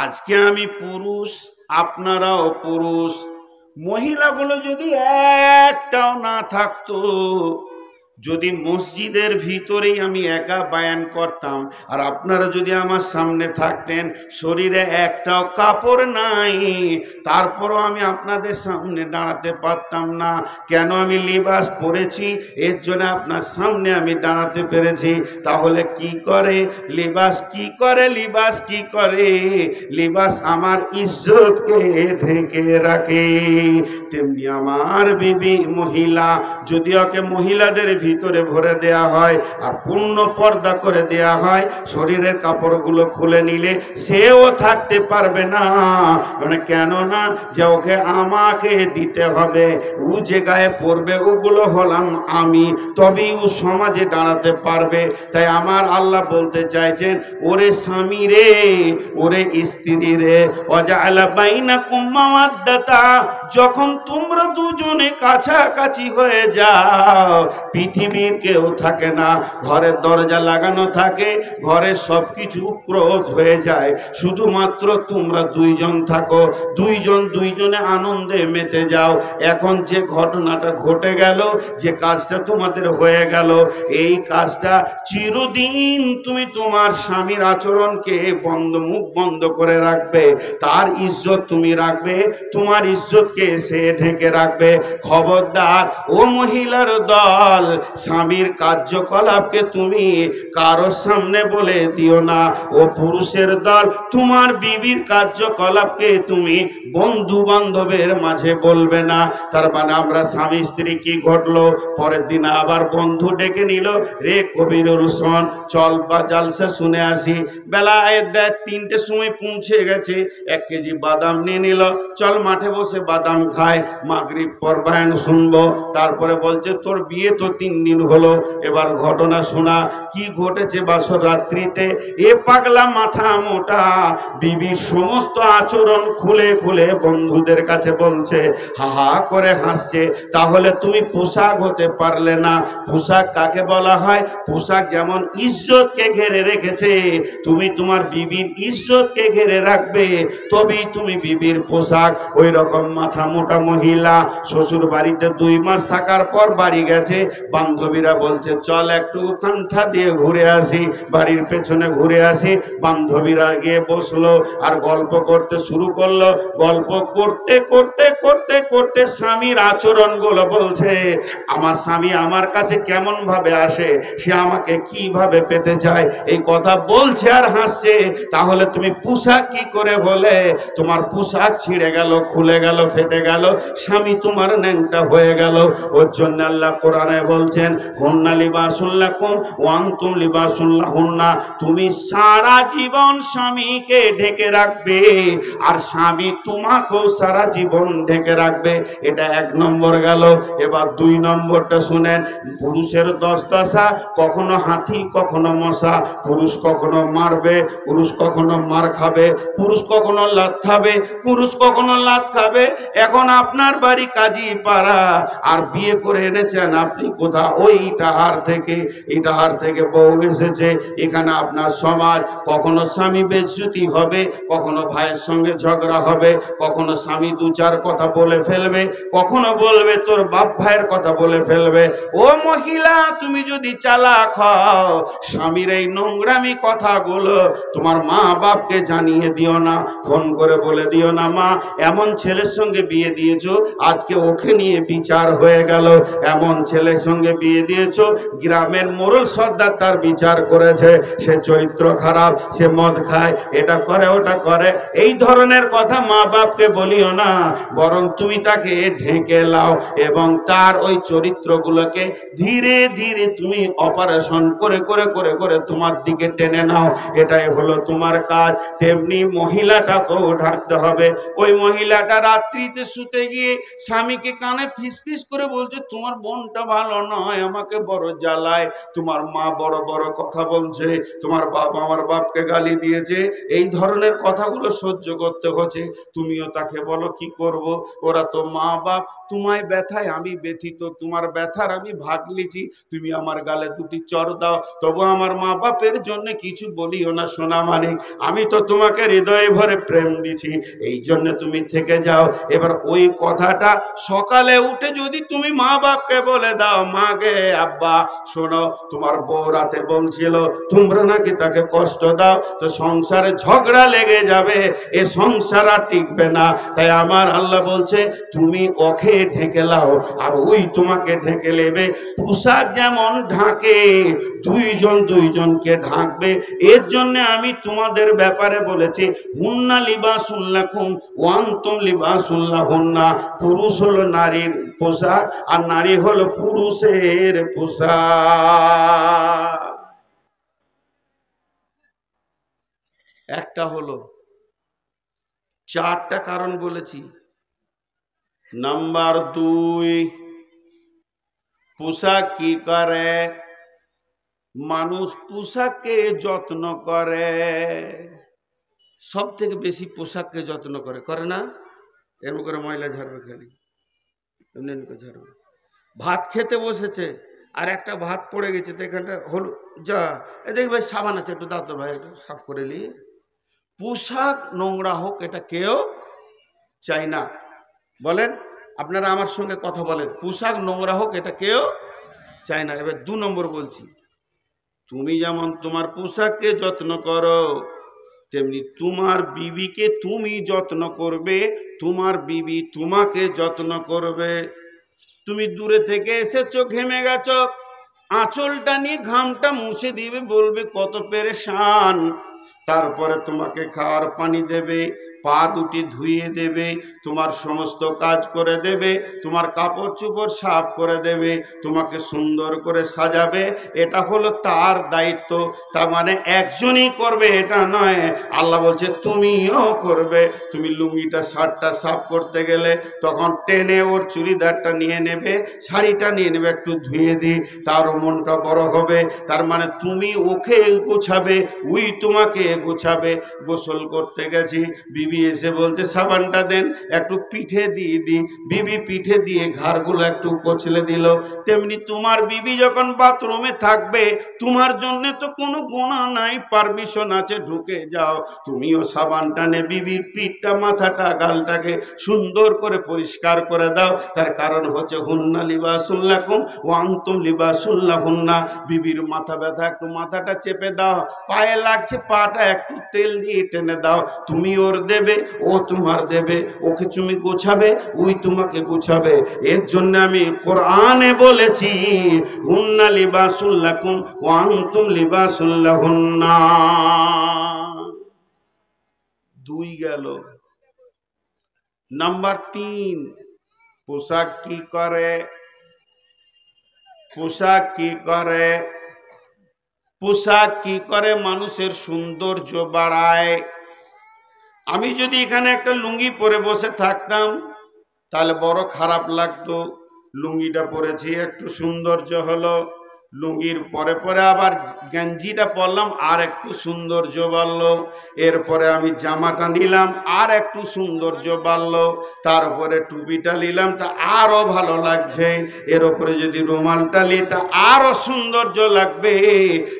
আজকে আমি পুরুষ, আপনারাও পুরুষ, মহিলাগুলো যদি একটাও না থাকতো, যদি মসজিদের ভিতরেই আমি একা বায়ান করতাম আর আপনারা যদি আমার সামনে থাকতেন, শরীরে একটাও কাপড় নাই, তারপরও আমি আপনাদের সামনে দাঁড়াতে পারতাম না। কেন? আমি লিবাস পরেছি, এর জন্য আপনার সামনে আমি দাঁড়াতে পেরেছি। তাহলে কি করে লিবাস? কি করে লিবাস? কি করে লিবাস? আমার ইজ্জতকে ঢেকে রাখে। তেমনি আমার বিবি মহিলা, যদি ওকে মহিলাদের ভিতরে ভরে দেয়া হয় আর পূর্ণ পর্দা করে দেয়া হয়, শরীরের কাপড়গুলো খুলে নিলে সেও থাকতে পারবে না। মানে কেন না? যে ওকে আমাকে দিতে হবে, ও যে গায়ে পড়বে ওগুলো হলাম আমি, তবেই ও সমাজে দাঁড়াতে পারবে। তাই আমার আল্লাহ বলতে চাইছেন, ওরে স্বামী রে, ওরে স্ত্রী রে, ওয়াজআলা বাইনাকুম মাওয়াদ্দাতা, যখন তোমরা দুজনে কাছাকাছি হয়ে যাও, পৃথিবীর কেউ থাকে না, ঘরের দরজা লাগানো থাকে, ঘরে সবকিছু ক্রোধ হয়ে যায়, শুধুমাত্র তোমরা দুইজন থাকো, দুইজন দুইজনে আনন্দে মেতে যাও। এখন যে ঘটনাটা ঘটে গেল, যে কাজটা তোমাদের হয়ে গেল, এই কাজটা চিরদিন তুমি তোমার স্বামীর আচরণকে মুখ বন্ধ করে রাখবে, তার ইজ্জত তুমি রাখবে, তোমার ইজ্জতকে সে ঢেকে রাখবে। খবরদার ও মহিলার দল, স্বামীর কার্যকলাপকে তুমি কারোর সামনে বলে দিও না। ও পুরুষের দল, তোমার বিবির কার্যকলাপকে তুমি বন্ধু বান্ধবের মাঝে বলবে না। তার মানে আমরা স্বামী স্ত্রী, কি ঘটলো? পরের দিন আবার বন্ধু ডেকে নিল, রে কবিরুল শোন, চল বা জালসা শুনে আসি। বেলা 3টের সময় পৌঁছে গেছে, 1 কেজি বাদাম নিয়ে নিল, চল মাঠে বসে বাদাম খায়, মাগরিব পর বায়ান শুনবো। তারপরে বলছে তোর বিয়ে তো 3 দিন হলো, এবার ঘটনা শোনা, কি ঘটেছে বাসর রাত্রিতে। এ পাগলা মাথা মোটা বিবির সমস্ত আচরণ খুলে খুলে বন্ধুদের কাছে বলছে, হা হা করে হাসছে। তাহলে তুমি পোশাক হতে পারলে না। পোশাক কাকে বলা হয়? পোশাক যেমন ইজ্জতকে ঘেরে রেখেছে, তুমি তোমার বিবির ইজ্জতকে ঘেরে রাখবে, তবেই তুমি বিবির পোশাক। ওই রকম মাথা মোটা মহিলা শ্বশুর বাড়িতে 2 মাস থাকার পর বাড়ি গেছে, বান্ধবীরা বলছে চল একটু কান্ঠা দিয়ে ঘুরে আসি, বাড়ির পেছনে ঘুরে আসি। বান্ধবীরা গিয়ে বসলো আর গল্প করতে শুরু করলো। গল্প করতে করতে করতে করতে স্বামীর আচরণগুলো বলছে, আমার স্বামী আমার কাছে কেমন ভাবে আসে, সে আমাকে কিভাবে পেতে চায়, এই কথা বলছে আর হাসছে। তাহলে তুমি পোশাক কি করে বলে? তোমার পোশাক ছিঁড়ে গেল, খুলে গেল, ফেটে গেল, স্বামী তোমার ন্যাংটা হয়ে গেল। ওর জন্য আল্লাহ কোরআনে বলছেন, হুন্না লিবাসুল লাকুম ওয়া আনতুম লিবাসুল লাহুন্না। তুমি সারা জীবন স্বামীকে ঢেকে রাখবে আর স্বামী তোমাকেও সারা জীবন ঢেকে রাখবে। এটা 1 নম্বর গেল। এবার 2 নম্বরটা শুনেন। পুরুষের 10 দশা, কখনো হাতি কখনো মশা। পুরুষ কখনো মারবে, পুরুষ কখনো মার খাবে, পুরুষ কখনো লাত খাবে, পুরুষ কখনো লাত খাবে। এখন আপনার বাড়ি কাজী পাড়া আর বিয়ে করে এনেছেন আপনি কোথা? ওই ইটাহার থেকে। ইটাহার থেকে বউ এসেছে এখানে আপনার সমাজ। কখনো স্বামী বেজ্জতি হবে, কখনো ভাইয়ের সঙ্গে ঝগড়া হবে, কখনো স্বামী 2-4 কথা বলে ফেলবে, কখনো বলবে তোর বাপ ভাইয়ের কথা বলে ফেলবে। ও মহিলা, তুমি যদি চালাক হও, স্বামীর এই নোংরামি কথাগুলো তোমার মা বাপকে জানিয়ে দিও না, ফোন করে বলে দিও না, মা এমন ছেলের সঙ্গে বিয়ে দিয়েছো, আজকে ওকে নিয়ে বিচার হয়ে গেল। এমন ছেলের সঙ্গে বিয়ে দিয়েছো, গ্রামের মোড়ল সর্দার তার বিচার করেছে, সে চরিত্র খারাপ, সে মদ খায়, এটা করে ওটা করে। এই ধরনের কথা মা বাপকে বলিও না, বরং তুমি তাকে ঢেকে লাও এবং তার ওই চরিত্রগুলোকে ধীরে ধীরে তুমি অপারেশন করে করে করে করে তোমার দিকে টেনে নাও। এটাই হলো তোমার কাজ। তেমনি মহিলাটাকেও ঢাকতে হবে। ওই মহিলাটা রাত্রিতে শুতে গিয়ে স্বামীকে কানে ফিস ফিস করে বলছে তোমার বোনটা ভালো নয়, আমাকে বড় জ্বালায়। তোমার মা বড় বড় কথা বলছে, তোমার বাপ আমার বাপকে গালি দিয়েছে, এই ধরনের কথাগুলো সহ্য করতে হচ্ছে। তুমিও তাকে বলো কি করব? ওরা তো মা বাপ, তোমায় ব্যথায় আমি ব্যথিত, তোমার ব্যথার আমি ভাগ লিছি। তুমি আমার গালে দুটি চর দাও, তবু আমার মা বাপের জন্য কিছু বলিও না সোনা মানিক। আমি তো তোমাকে হৃদয়ে ভরে প্রেম দিছি, এই জন্য তুমি থেকে যাও। এবার ওই কথাটা সকালে উঠে যদি তুমি মা বাপকে বলে দাও, মা গে আব্বা শোনো, তোমার বউ রাতে বলছিল তোমরা নাকি তাকে কষ্ট দাও, তো সংসারে ঝগড়া লেগে যাবে, এ সংসার আর টিকবে না। তাই আমার আল্লাহ বলছে তুমি ওকে ঢেকে লাও আর ওই তোমাকে ঢেকে নেবে। পোশাক যেমন ঢাকে, দুইজন দুইজনকে ঢাকবে। এর জন্য আমি তোমাদের ব্যাপারে বলেছি হুন্না লিবাসুল লাকুম ওয়া আনতুম লিবাসুল লাহুন্না। পুরুষ হলো নারীর পোশাক আর নারী হলো পুরুষের পোশাক। একটা হলো, চারটা কারণ বলেছি। নাম্বার 2, পোশাক কি করে? মানুষ পোশাককে যত্ন করে, সব থেকে বেশি পোশাককে যত্ন করে, করে না? এমন করে ময়লা ঝাড়বে, খালি এমনি করে ঝাড়বে। ভাত খেতে বসেছে আর একটা ভাত পড়ে গেছে, তো এখানটা হলো যা এ দেখি ভাই সাবান আছে একটু দাও তো ভাই, একটু সাফ করে নি। পোশাক নোংরা হোক এটা কেউ চাই না। বলেন, আপনারা আমার সঙ্গে কথা বলেন, পোশাক নোংরা হোক এটা কেউ চায় না। এবার 2 নম্বর বলছি, তুমি যেমন তোমার পোশাককে যত্ন করো, তেমনি তোমার বিবিকে তুমি যত্ন করবে, তোমার বিবি তোমাকে যত্ন করবে। তুমি দূরে থেকে এসেছো, ঘেমে গেছো, আঁচলটা নিয়ে ঘামটা মুছে দিবে, বলবে কত পেরেশান। তারপরে তোমাকে খাওয়ার পানি দেবে, পা দুটি ধুইয়ে দেবে, তোমার সমস্ত কাজ করে দেবে, তোমার কাপড় চোপড় সাফ করে দেবে, তোমাকে সুন্দর করে সাজাবে। এটা হলো তার দায়িত্ব। তার মানে একজনই করবে এটা নয়, আল্লাহ বলছে তুমিও করবে। তুমি লুঙ্গিটা শার্টটা সাফ করতে গেলে তখন টেনে ওর চুড়িদারটা নিয়ে নেবে, শাড়িটা নিয়ে নেবে, একটু ধুয়ে দিই, তার মনটা বড় হবে। তার মানে তুমি ওকে গোছাবে, ওই তোমাকে গোছাবে। গোসল করতে গেছি, বিবি এসে বলছে সাবানটা দেন, একটু পিঠে দিয়ে দিই, বিবি পিঠে দিয়ে ঘাড়গুলো একটু কচলে দিল। তেমনি তোমার বিবি যখন বাথরুমে থাকবে, তোমার জন্য তো কোনো গুনাহ নাই, পারমিশন আছে, ঢুকে যাও। তুমিও সাবানটা নে, বিবির পিঠটা মাথাটা গালটাকে সুন্দর করে পরিষ্কার করে দাও। তার কারণ হচ্ছে হুন্না লিবাসুল লাকুম ওয়া আনতুম লিবাসুল লাহুন্না। বিবির মাথা ব্যথা, একটু মাথাটা চেপে দাও, পায়ে লাগছে পাটা একটু তেল দিয়ে টেনে দাও। তুমি ওর দেবে, ও তোমার দেবে, ওকে তুমি গোছাবে, ওই তোমাকে গোছাবে। এর জন্য আমি কোরআনে বলেছি হুন্না লিবাসুল লাকুম ওয়া আনতুম লিবাসুল লাহুন্না। 2 গেল। নাম্বার 3, পোশাক কি করে? পোশাক কি করে? পোশাক কি করে? মানুষের সৌন্দর্য বাড়ায়। আমি যদি এখানে একটা লুঙ্গি পরে বসে থাকতাম তাহলে বড় খারাপ লাগতো। লুঙ্গিটা পরেছি, একটু সৌন্দর্য হলো, লুঙ্গির পরে পরে আবার গেঞ্জিটা পরলাম, আর একটু সৌন্দর্য বাড়লো। এরপরে আমি জামাটা নিলাম, আর একটু সৌন্দর্য বাড়লো। তারপরে টুপিটা নিলাম, তা আরো ভালো লাগছে। এর উপরে যদি রুমালটা নিই তা আরো সৌন্দর্য লাগবে।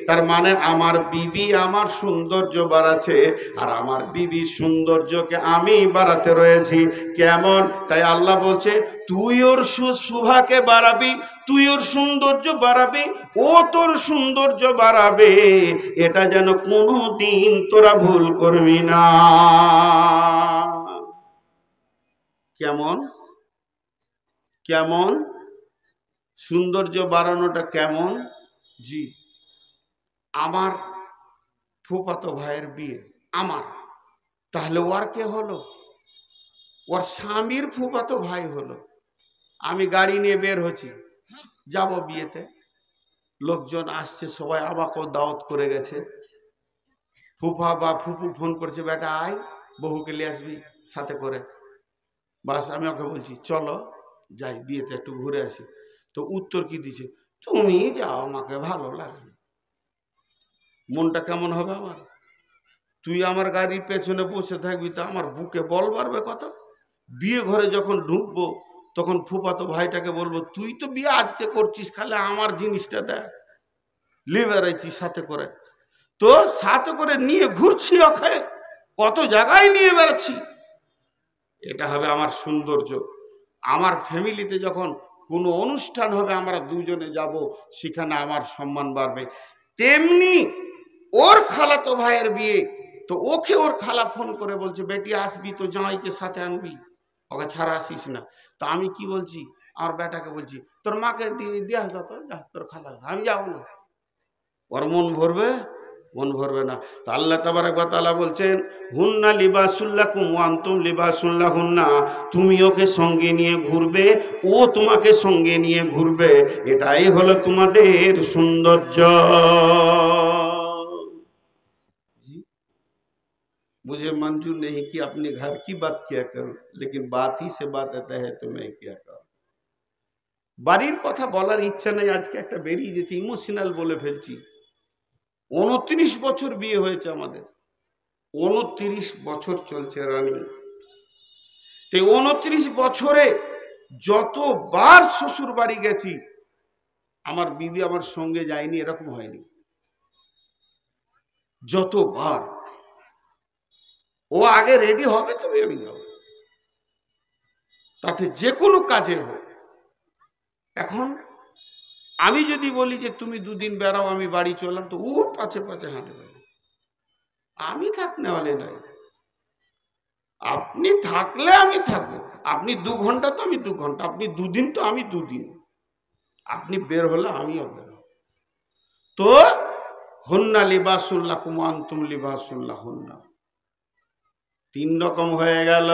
তার মানে আমার বিবি আমার সৌন্দর্য বাড়াচ্ছে, আর আমার বিবির সৌন্দর্যকে আমি বাড়াতে রয়েছি। কেমন? তাই আল্লাহ বলছে তুই ওর শোভাকে বাড়াবি, তুই ওর সৌন্দর্য বাড়াবি, ও তোর সৌন্দর্য বাড়াবে। এটা যেন কোনোদিন তোরা ভুল করবি না। কেমন কেমন সৌন্দর্য বাড়ানোটা কেমন? জি, আমার ফুফাতো ভাইয়ের বিয়ে আমার, তাহলে ওর কে হলো? ওর স্বামীর ফুফাতো ভাই হলো। আমি গাড়ি নিয়ে বের হচ্ছি, যাব বিয়েতে, লোকজন আসছে, সবাই আমাকেও দাওয়াত করে গেছে। ফুফা বা ফুফু ফোন করছে, বেটা আয়, বহুকে নিয়ে আসবি সাথে করে। বাস আমি ওকে বলছি চলো যাই বিয়েতে একটু ঘুরে আসি। তো উত্তর কি দিছে, তুমি যাও, আমাকে ভালো লাগে না। মনটা কেমন হবে আমার? তুই আমার গাড়ির পেছনে বসে থাকবি তো আমার বুকে বল বাড়বে কত। বিয়ে ঘরে যখন ঢুকবো তখন ফুফাতো ভাইটাকে বলবো, তুই তো বিয়ে আজকে করছিস, খালি আমার জিনিসটা দেখ, নিয়ে বেড়াইছি সাথে করে। তো সাথে করে নিয়ে ঘুরছি, ওকে কত জায়গায় নিয়ে বেড়াচ্ছি। এটা হবে আমার সৌন্দর্য। আমার ফ্যামিলিতে যখন কোনো অনুষ্ঠান হবে আমরা দুজনে যাব, সেখানে আমার সম্মান বাড়বে। তেমনি ওর খালাতো ভাইয়ের বিয়ে, তো ওকে ওর খালা ফোন করে বলছে, বেটি আসবি তো জামাইকে সাথে আনবি, ওকে ছাড়া আসিস না। তো আমি কি বলছি, আমার বেটাকে বলছি, তোর মাকে দিয়ে আসতো, তো যা তোর খালা, আমি যাবো না। ওর মন ভরবে? মন ভরবে না। তো আল্লাহ তাবারক ওয়া তাআলা বলছেন, হুন্না লিবাসুল লাকুম ওয়া আনতুম লিবাসুল লাহুন্না, তুমি ওকে সঙ্গে নিয়ে ঘুরবে, ও তোমাকে সঙ্গে নিয়ে ঘুরবে, এটাই হলো তোমাদের সৌন্দর্য। मुझे मंजूर नहीं कि अपने घर की बात क्या करूं, लेकिन बात ही से बात आता है तो मैं क्या करूं। বাড়ির কথা বলার ইচ্ছা নেই, আজকে একটা বেরিয়ে যেতে ইমোশনাল বলে ফেলছি। 29 বছর বিয়ে হয়েছে আমাদের, 29 বছর চলছে রানিং। তো 29 বছরে যতবার শ্বশুর বাড়ি গেছি, আমার বিবি আমার সঙ্গে যায়নি এরকম হয়নি। যতবার ও আগে রেডি হবে তবে আমি যাব, তাতে যে কোনো কাজে হোক। এখন আমি যদি বলি যে তুমি দুদিন বেড়াও, আমি বাড়ি চললাম, তো ও পাছে পাছে হাঁটবে। আমি থাকনে হলে নয়, আপনি থাকলে আমি থাকবো, আপনি 2 ঘন্টা তো আমি 2 ঘন্টা, আপনি 2 দিন তো আমি 2 দিন, আপনি বের হলে আমিও বের হব। তো হুন্না লিবাসুল লাকুম ওয়া আনতুম লিবাসুল লাহুন্না, 3 রকম হয়ে গেল।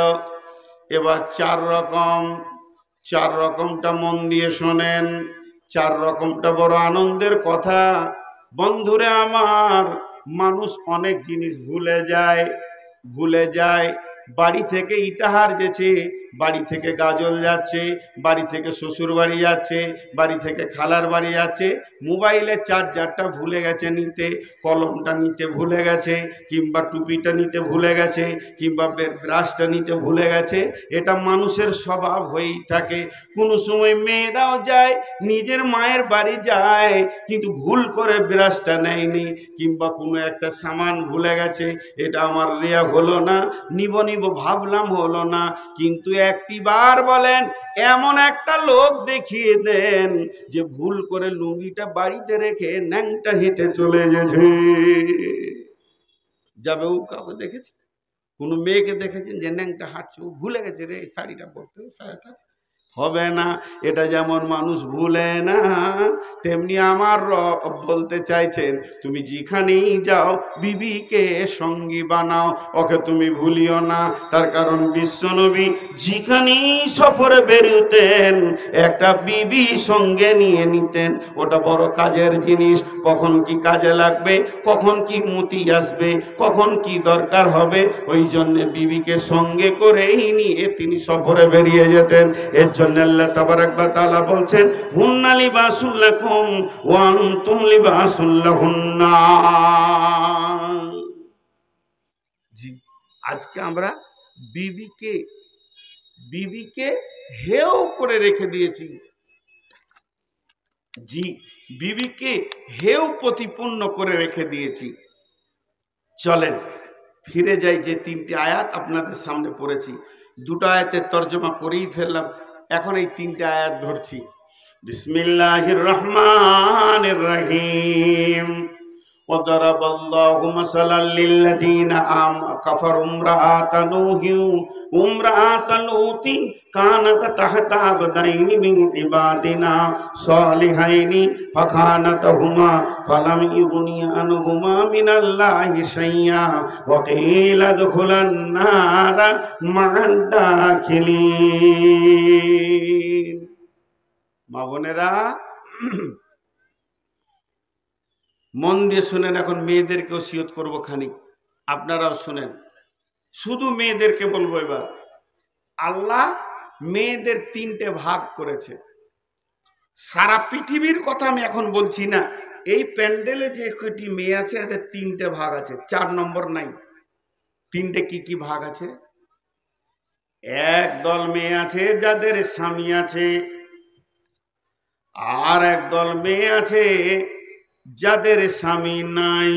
এবার 4 রকম। 4 রকমটা মন দিয়ে শোনেন। 4 রকমটা বড় আনন্দের কথা। বন্ধুরে আমার, মানুষ অনেক জিনিস ভুলে যায়। বাড়ি থেকে ইটাহার যেছে, বাড়ি থেকে গাজল যাচ্ছে, বাড়ি থেকে শ্বশুর বাড়ি যাচ্ছে, বাড়ি থেকে খালার বাড়ি যাচ্ছে, মোবাইলের চার্জারটা ভুলে গেছে নিতে, কলমটা নিতে ভুলে গেছে, কিংবা টুপিটা নিতে ভুলে গেছে, কিংবা ব্রাশটা নিতে ভুলে গেছে। এটা মানুষের স্বভাব হয়েই থাকে। কোনো সময় মেয়েরাও যায়, নিজের মায়ের বাড়ি যায়, কিন্তু ভুল করে ব্রাশটা নেয়নি, কিংবা কোনো একটা সামান ভুলে গেছে, এটা আমার রেয়া হলো না, নিব ভাবলাম হলো না। কিন্তু একটি বার বলেন, এমন একটা লোক দেখিয়ে দেন যে ভুল করে লুঙ্গিটা বাড়িতে রেখে ন্যাংটা হেঁটে চলে গেছে। যাবে ও কাউকে দেখেছে? কোনো মেয়েকে দেখেছেন যে ন্যাংটা হাঁটছে, ও ভুলে গেছে রে শাড়িটা পরতে, শাড়িটা হবে না। এটা যেমন মানুষ ভুলে না, তেমনি আমার রব বলতে চাইছেন, তুমি যেখানেই যাও বিবিকে সঙ্গী বানাও, ওকে তুমি ভুলিও না। তার কারণ বিশ্বনবী যেখানেই সফরে বেরোতেন একটা বিবি সঙ্গে নিয়ে নিতেন। ওটা বড় কাজের জিনিস। কখন কি কাজে লাগবে, কখন কি মতি আসবে, কখন কি দরকার হবে, ওই জন্য বিবিকে সঙ্গে করেই নিয়ে তিনি সফরে বেরিয়ে যেতেন। এর জন্য আল্লাহ তাবারক ওয়া তাআলা বলছেন, হুন্না লিবাসুল লাকুম ওয়া আনতুম লিবাসুল লাহুন্না। জি, আজকে আমরা বিবিকে হেও করে রেখে দিয়েছি। জি, বিবিকে হেও প্রতিপন্ন করে রেখে দিয়েছি। চলেন ফিরে যাই, যে 3টে আয়াত আপনাদের সামনে পড়েছি, 2টো আয়াতের তর্জমা করেই ফেললাম, এখন এই 3টে আয়াত ধরছি। বিসমিল্লাহির রহমানির রহিম। وضرب الله مثلا للذين كفروا امرأة نوح وامرأة لوط كانت تحت عبدين من عبادنا صالحين فخانتهما فلم يغنيا عنهما من الله شيئا وقيل ادخلا النار مع الداخلين। মা বোনেরা মন দিয়ে শুনেন, এখন মেয়েদেরকে ওসিয়ত করবো খানিক, আপনারাও শুনেন। শুধু মেয়েদেরকে বলবো, এবার আল্লাহ মেয়েদের 3টে ভাগ করেছে। সারা পৃথিবীর কথা আমি এখন বলছি না। এই প্যান্ডেলে যে কটি মেয়ে আছে এদের তিনটে ভাগ আছে, 4 নম্বর নাই। তিনটে কি কি ভাগ আছে? এক দল মেয়ে আছে যাদের স্বামী আছে, আর এক দল মেয়ে আছে যাদের স্বামী নাই।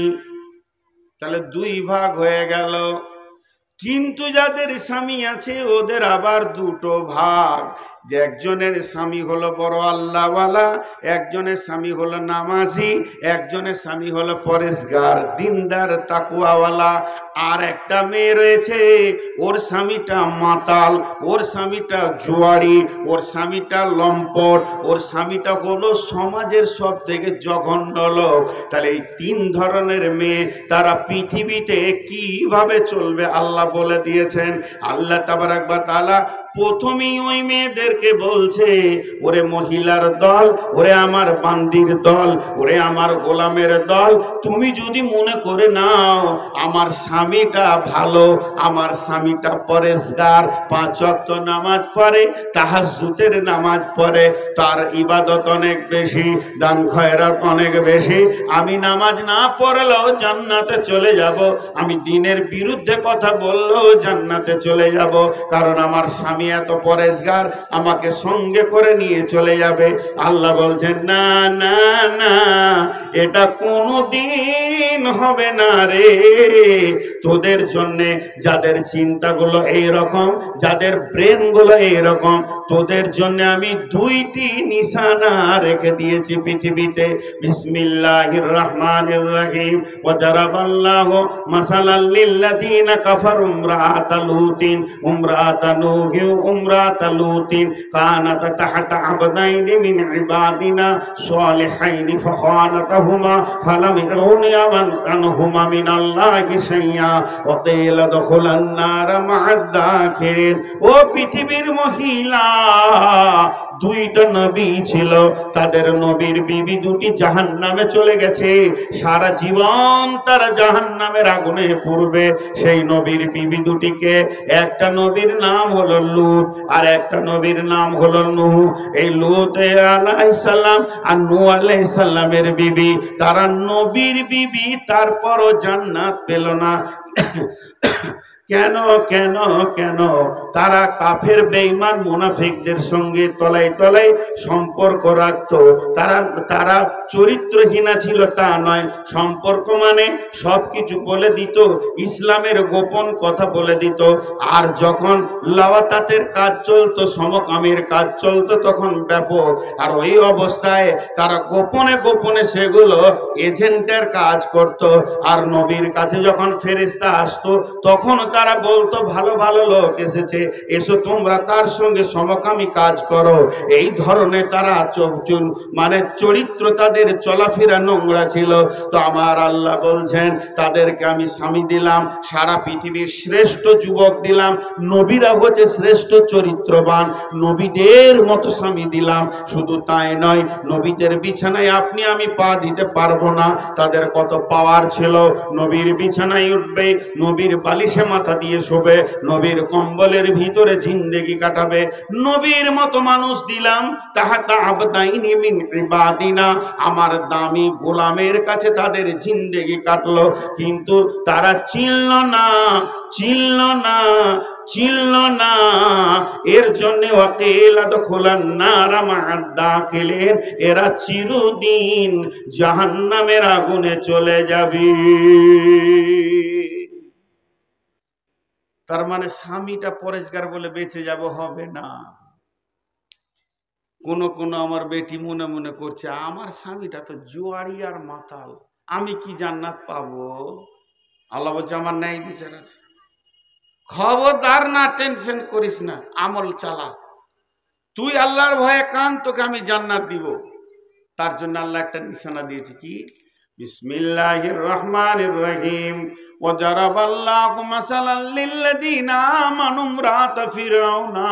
তাহলে 2 ভাগ হয়ে গেল। কিন্তু যাদের স্বামী আছে ওদের আবার 2টো ভাগ, যে একজনের স্বামী হলো বড় আল্লাহওয়ালা, একজনের স্বামী হলো নামাজি, একজনের স্বামী হলো পরেশগার দিনদার তাকুয়াওয়ালা। আর একটা মেয়ে রয়েছে ওর স্বামীটা মাতাল, ওর স্বামীটা জুয়ারি, ওর স্বামীটা লম্পট, ওর স্বামীটা হলো সমাজের সব থেকে জঘন্য লোক। তাহলে এই 3 ধরনের মেয়ে তারা পৃথিবীতে কিভাবে চলবে আল্লাহ বলে দিয়েছেন। আল্লাহ তাবারাক ওয়া তাআলা প্রথমেই ওই মেয়েদেরকে বলছে, ওরে মহিলার দল, ওরে আমার বান্দির দল, ওরে আমার গোলামের দল, তুমি যদি মনে করে নাও আমার স্বামীটা ভালো, আমার স্বামীটা পরেশগার, 5 ওয়াক্ত নামাজ পড়ে, তাহাজ্জুদের নামাজ পড়ে, তার ইবাদত অনেক বেশি, দান খয়রাত অনেক বেশি, আমি নামাজ না পড়লেও জান্নাতে চলে যাব, আমি দ্বীনের বিরুদ্ধে কথা বললেও জান্নাতে চলে যাব, কারণ আমার স্বামী এত পরেশগার, আমাকে সঙ্গে করে নিয়ে চলে যাবে। আল্লাহ বলছেন না না না, এটা কোনোদিন হবে না রে। তোদের জন্য যাদের চিন্তাগুলো এইরকম, যাদের ব্রেন গুলো এইরকম, তোদের জন্য আমি 2টি নিশানা রেখে দিয়েছি পৃথিবীতে। বিসমিল্লাহির রহমানির রহিম। ওয়া দারাবাল্লাহু মাসালাল লিল্লাযিনা কাফারু ইমরাআতা লুতিন ইমরাআতা নূহি ইমরাআতা লুতিন কানাতা তাহতা আবদাইনি মিন ইবাদিনা সালিহাইনি ফাখানাতাহুমা ফালাম ইউগনিয়া আনহুমা মিনাল্লাহি শাইআ ওয়া কিলা দুখুলান নার মা'আদ দাখিরিন। ও পৃথিবীর মহিলা, 2টা নবী ছিল, তাদের নবীর বিবি 2টি জাহান্নামে চলে গেছে, সারা জীবন তারা জাহান্নামের আগুনে পুড়বে। সেই নবীর বিবি 2টিকে, একটা নবীর নাম হলো লূত আর একটা নবীর নাম হলো নূহ। এই লূত আলাইহিস সালাম আর নূহ আলাইহিস সালামের বিবি, তারা নবীর বিবি, তারপরও জান্নাত পেল না। কেন কেন কেন? তারা কাফের বেঈমান মুনাফিকদের সঙ্গে তলায় তলায় সম্পর্ক রাখতো। তারা চরিত্রহীনা ছিল তা নয়, সম্পর্ক মানে সবকিছু বলে দিত, ইসলামের গোপন কথা বলে দিত। আর যখন লাওয়াতাতের কাজ চলতো, সমকামের কাজ চলতো, তখন ব্যাপক। আর ওই অবস্থায় তারা গোপনে গোপনে সেগুলো এজেন্টের কাজ করত। আর নবীর কাছে যখন ফেরেশতা আসতো, তখন তারা বলতো ভালো ভালো লোক এসেছে, এসো তোমরা তার সঙ্গে সমকামী কাজ করো। এই ধরনের তারা মানে চরিত্র, তাদের চলাফেরা নোংরা ছিল। তো আমার আল্লাহ বলছেন তাদেরকে আমি স্বামী দিলাম, সারা পৃথিবীর শ্রেষ্ঠ যুবক দিলাম, নবীরা হচ্ছে শ্রেষ্ঠ চরিত্রবান, নবীদের মতো স্বামী দিলাম। শুধু তাই নয়, নবীদের বিছানায় আপনি আমি পা দিতে পারবো না, তাদের কত পাওয়ার ছিল। নবীর বিছানায় উঠবে, নবীর বালিশে মাথা দিয়ে শোবে, নবীর কম্বলের ভিতরে জিন্দেগি কাটাবে। নবীর মতো মানুষ দিলাম, তাহাতা আবদাইনি মিন ইবাদিনা, আমার দামি গোলামের কাছে তাদের জিন্দেগি কাটলো। কিন্তু তারা চিনল না, চিনল না, চিনল না। এর জন্য ওয়াকিলা দুখুলান নার মা'আদ দাখিলিন, এরা চিরদিন জাহান্নামের আগুনে চলে যাবে। তার মানে স্বামীটা পরেশগার বলে বেঁচে যাব হবে না। কোন আমার বেটি মনে মনে করছে আমার স্বামীটা তো জুয়ারি আর মাতাল, আমি কি জান্নাত পাবো? আল্লাহ বলছে আমার ন্যায় বিচার আছে, খবরদার না, টেনশন করিস না, আমল চালা, তুই আল্লাহর ভয়ে কান, তোকে আমি জান্নাত দিব। তার জন্য আল্লাহ একটা নিশানা দিয়েছে, কি? বিসমিল্লাহির রহমানির রহিম। ওয়াজারাবাল্লাহু মাসালাল লিল্লাযীনা আমানু ইমরাতা ফিরআউনা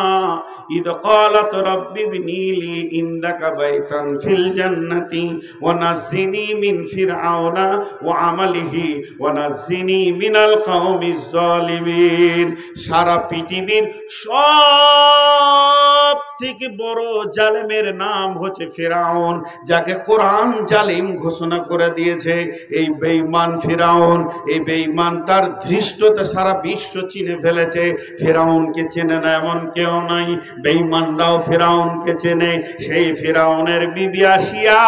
ইদ ক্বালাত রাব্বি ইবনি লি ইনদাকা বাইতান ফিল জান্নাতি ওয়া নাজ্জিনি মিন ফিরআউনা ওয়া আমালিহি ওয়া নাজ্জিনি মিনাল কওমিজ জালিমিন। সারা পৃথিবীর সব থেকে বড় জালেমের নাম হচ্ছে ফিরআউন, যাকে কোরআন জালিম ঘোষণা করে দিয়েছে। এই বেঈমান ফিরআউন, এই বেঈমান তার ধৃষ্টতা সারা বিশ্ব চিনে ফেলেছে। ফিরআউনকে চেনে না এমন কেউ নাই, বেঈমানরাও ফিরআউনকে চেনে। সেই ফিরআউনের বিবি আসিয়া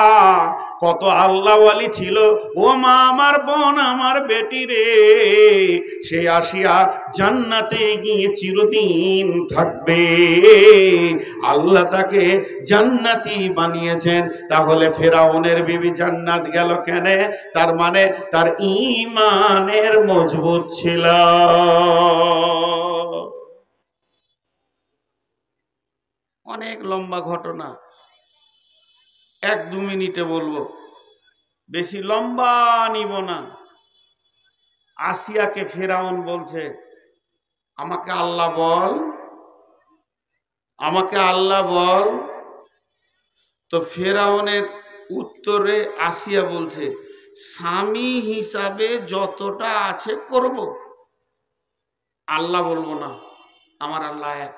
কত আল্লাহ ওয়ালি ছিল। ও মা আমার বোন, আমার বেটি রে, সে আসিয়া জান্নাতে গিয়ে চিরদিন থাকবে। আল্লাহ তাকে জান্নাতি বানিয়েছেন। তাহলে ফিরআউনের বিবি জান্নাত গেল কেন? তার মানে তার ঈমানের মজবুত ছিল। অনেক লম্বা ঘটনা, 1-2 মিনিটে বলবো, বেশি লম্বা নিব না। আসিয়াকে ফিরআউন বলছে, আমাকে আল্লাহ বল, আমাকে আল্লাহ বল। তো ফিরআউনের উত্তরে আসিয়া বলছে, স্বামী হিসাবে যতটা আছে করব, আল্লাহ বলবো না। আমার আল্লাহ এক,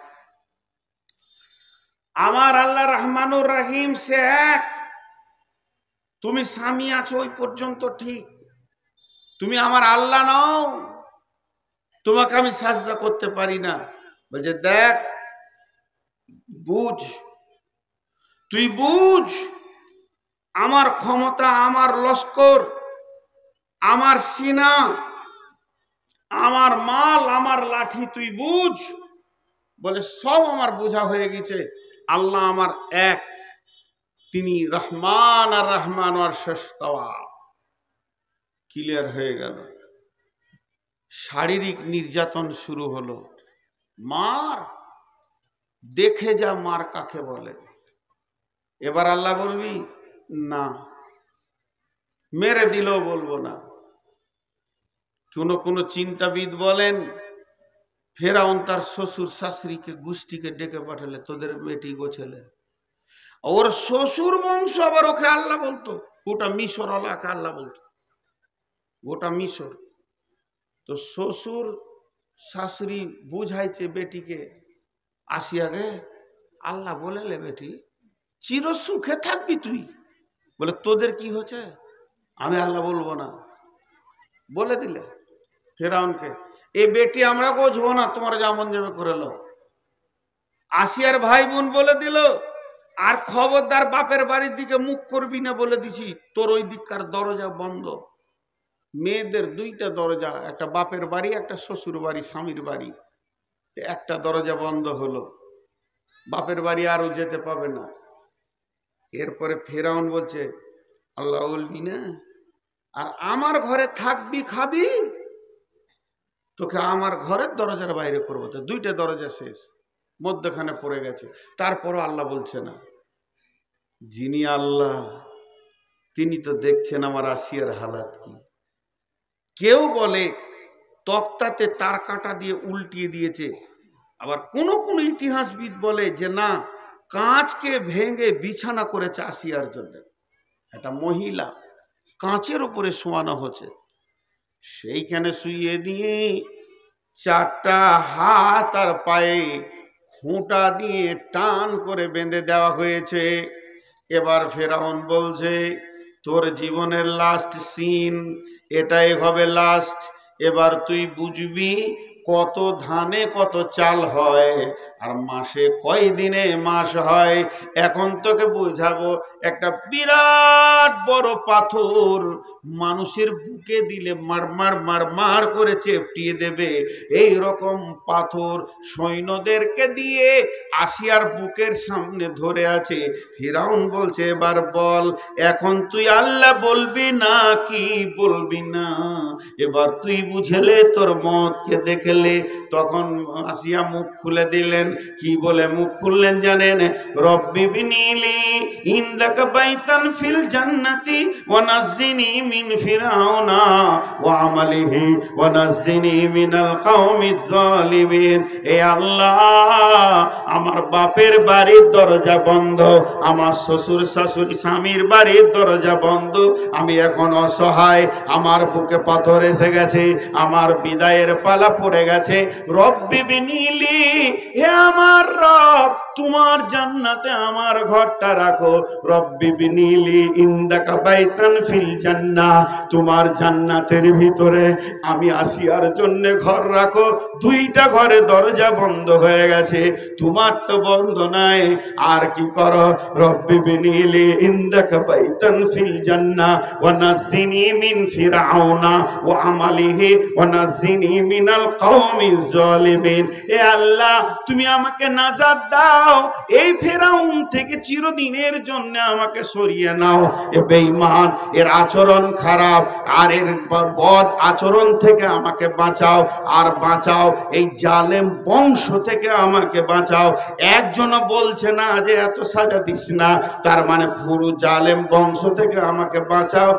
আমার আল্লাহ রহমানুর রহিম, সে এক। তুমি স্বামী আছো ওই পর্যন্ত ঠিক, তুমি আমার আল্লাহ নও, তোমাকে আমি সাজদা করতে পারি না। বলছে, দেখ, বুঝ, তুই বুঝ, আমার ক্ষমতা, আমার লস্কর, আমার সিনা, আমার মাল, আমার লাঠি, তুই বুঝ। বলে, সব আমার বোঝা হয়ে গেছে। আল্লাহ আমার এক, তিনি রহমান আর রহমান আর শেষতাওয়া। ক্লিয়ার হয়ে গেল। শারীরিক নির্যাতন শুরু হলো। মার, দেখে যা মার কাকে বলে। এবার আল্লাহ বলবি না, মেরে দিলেও বলবো না। কোন চিন্তাবিদ বলেন, ফিরআউন তার শ্বশুর শাশুড়িকে গোষ্ঠীকে ডেকে পাঠালে, তোদের বেটি গো ছেলে। ওর শ্বশুর বংশ আবার ওকে আল্লাহ বলতো। গোটা মিশর আল্লাহকে আল্লাহ বলতো, গোটা মিশর। তো শ্বশুর শাশুড়ি বুঝাইছে বেটিকে, আসিয়াকে আল্লাহ বলেলে বেটি চির সুখে থাকবি তুই। বলে, তোদের কি হচ্ছে? আমি আল্লাহ বলবো না, বলে দিলে ফিরআউনকে, এ বেটি আমরা বুঝবো না, তোমার যেমন যাবে করে লো। আসিয়ার ভাই বোন বলে দিল, আর খবরদার বাপের বাড়ির দিকে মুখ করবি না বলে দিছি। তোর ওই দিককার দরজা বন্ধ। মেয়েদের 2টা দরজা, একটা বাপের বাড়ি, একটা শ্বশুর বাড়ি, স্বামীর বাড়ি। একটা দরজা বন্ধ হলো, বাপের বাড়ি আরো যেতে পাবে না। এরপরে ফিরআউন বলছে, আল্লাহ বলবি না, আর আমার ঘরে থাকবি, খাবি, তোকে আমার ঘরের দরজার বাইরে করবো। তো 2টা দরজা শেষ, মধ্যখানে পড়ে গেছে। তারপরও আল্লাহ বলছে না। যিনি আল্লাহ তিনি তো দেখছেন আমার আসিয়ার হালাত কি। কেউ বলে তক্তাতে তার কাটা দিয়ে উল্টিয়ে দিয়েছে, আবার কোন কোন ইতিহাসবিদ বলে যে না, কাঁচকে ভেঙে বিছানা করেছে আসিয়ার জন্য। একটা মহিলা কাঁচের উপরে শোয়ানো হচ্ছে, সেইখানে শুয়ে দিয়ে 4টা হাত আর পায়ে খুঁটা দিয়ে টান করে বেঁধে দেওয়া হয়েছে। এবার ফিরআউন বলছে, তোর জীবনের লাস্ট সিন এটাই হবে লাস্ট। এবার তুই বুঝবি কত ধানে কত চাল হয়, আর মাসে কয় দিনে মাস হয়। এখন তোকে বুঝাবো, একটা বিরাট বড় পাথর মানুষের বুকে দিলে মারমার মারমার করে চেপটিয়ে দেবে। এই রকম পাথর সৈন্যদেরকে দিয়ে আসিয়ার বুকের সামনে ধরে আছে। ফিরআউন বলছে, এবার বল, এখন তুই আল্লাহ বলবি না কি বলবি না? এবার তুই বুঝেলে তোর মতকে দেখে গেলে। তখন আসিয়া মুখ খুলে দিলেন। কি বলে মুখ খুললেন জানেন? রব্বি বিনিলি ইনদাকা বাইতান ফিল জান্নাতি ওয়া নাজ্জিনি মিন ফিরআউনা ওয়া আমালিহি ওয়া নাজ্জিনি মিনাল কওমিজ জালিমিন। এ আল্লাহ, আমার বাপের বাড়ির দরজা বন্ধ, আমার শ্বশুর শাশুড়ি স্বামীর বাড়ির দরজা বন্ধ, আমি এখন অসহায়, আমার বুকে পাথর এসে গেছে, আমার বিদায়ের পালা পড়ে গেছে। রব্বি বিনিলি, হে আমার রব, তোমার জান্নাতে আমার ঘরটা রাখো। রব্বি বিনিলি ইনদাকা বাইতান ফিল জান্নাহ, তোমার জান্নাতের ভিতরে আমি আসিয়ার জন্য ঘর রাখো। দুইটা ঘরে দরজা বন্ধ হয়ে গেছে, তোমার তো বন্ধ নাই, আর কি করো? রব্বি বিনিলি ইনদাকা বাইতান ফিল জান্নাহ ওয়া নাজ্জিনি মিন ফিরআউনা ওয়া আমালিহি ওয়া নাজ্জিনি মিনাল কওমিজ জালিমিন। এ আল্লাহ, তুমি আমাকে নাজাত দাও, এই ফিরআউন থেকে চিরদিনের জন্য আমাকে সরিয়ে নাও। এ বেঈমান, এর আচরণ খারাপ, আর এর বদ আচরণ থেকে আমাকে বাঁচাও, আর বাঁচাও এই জালেম বংশ থেকে আমাকে বাঁচাও। একজনও বলছে না যে এত সাজা দিস না, তার মানে পুরো জালেম বংশ থেকে আমাকে বাঁচাও।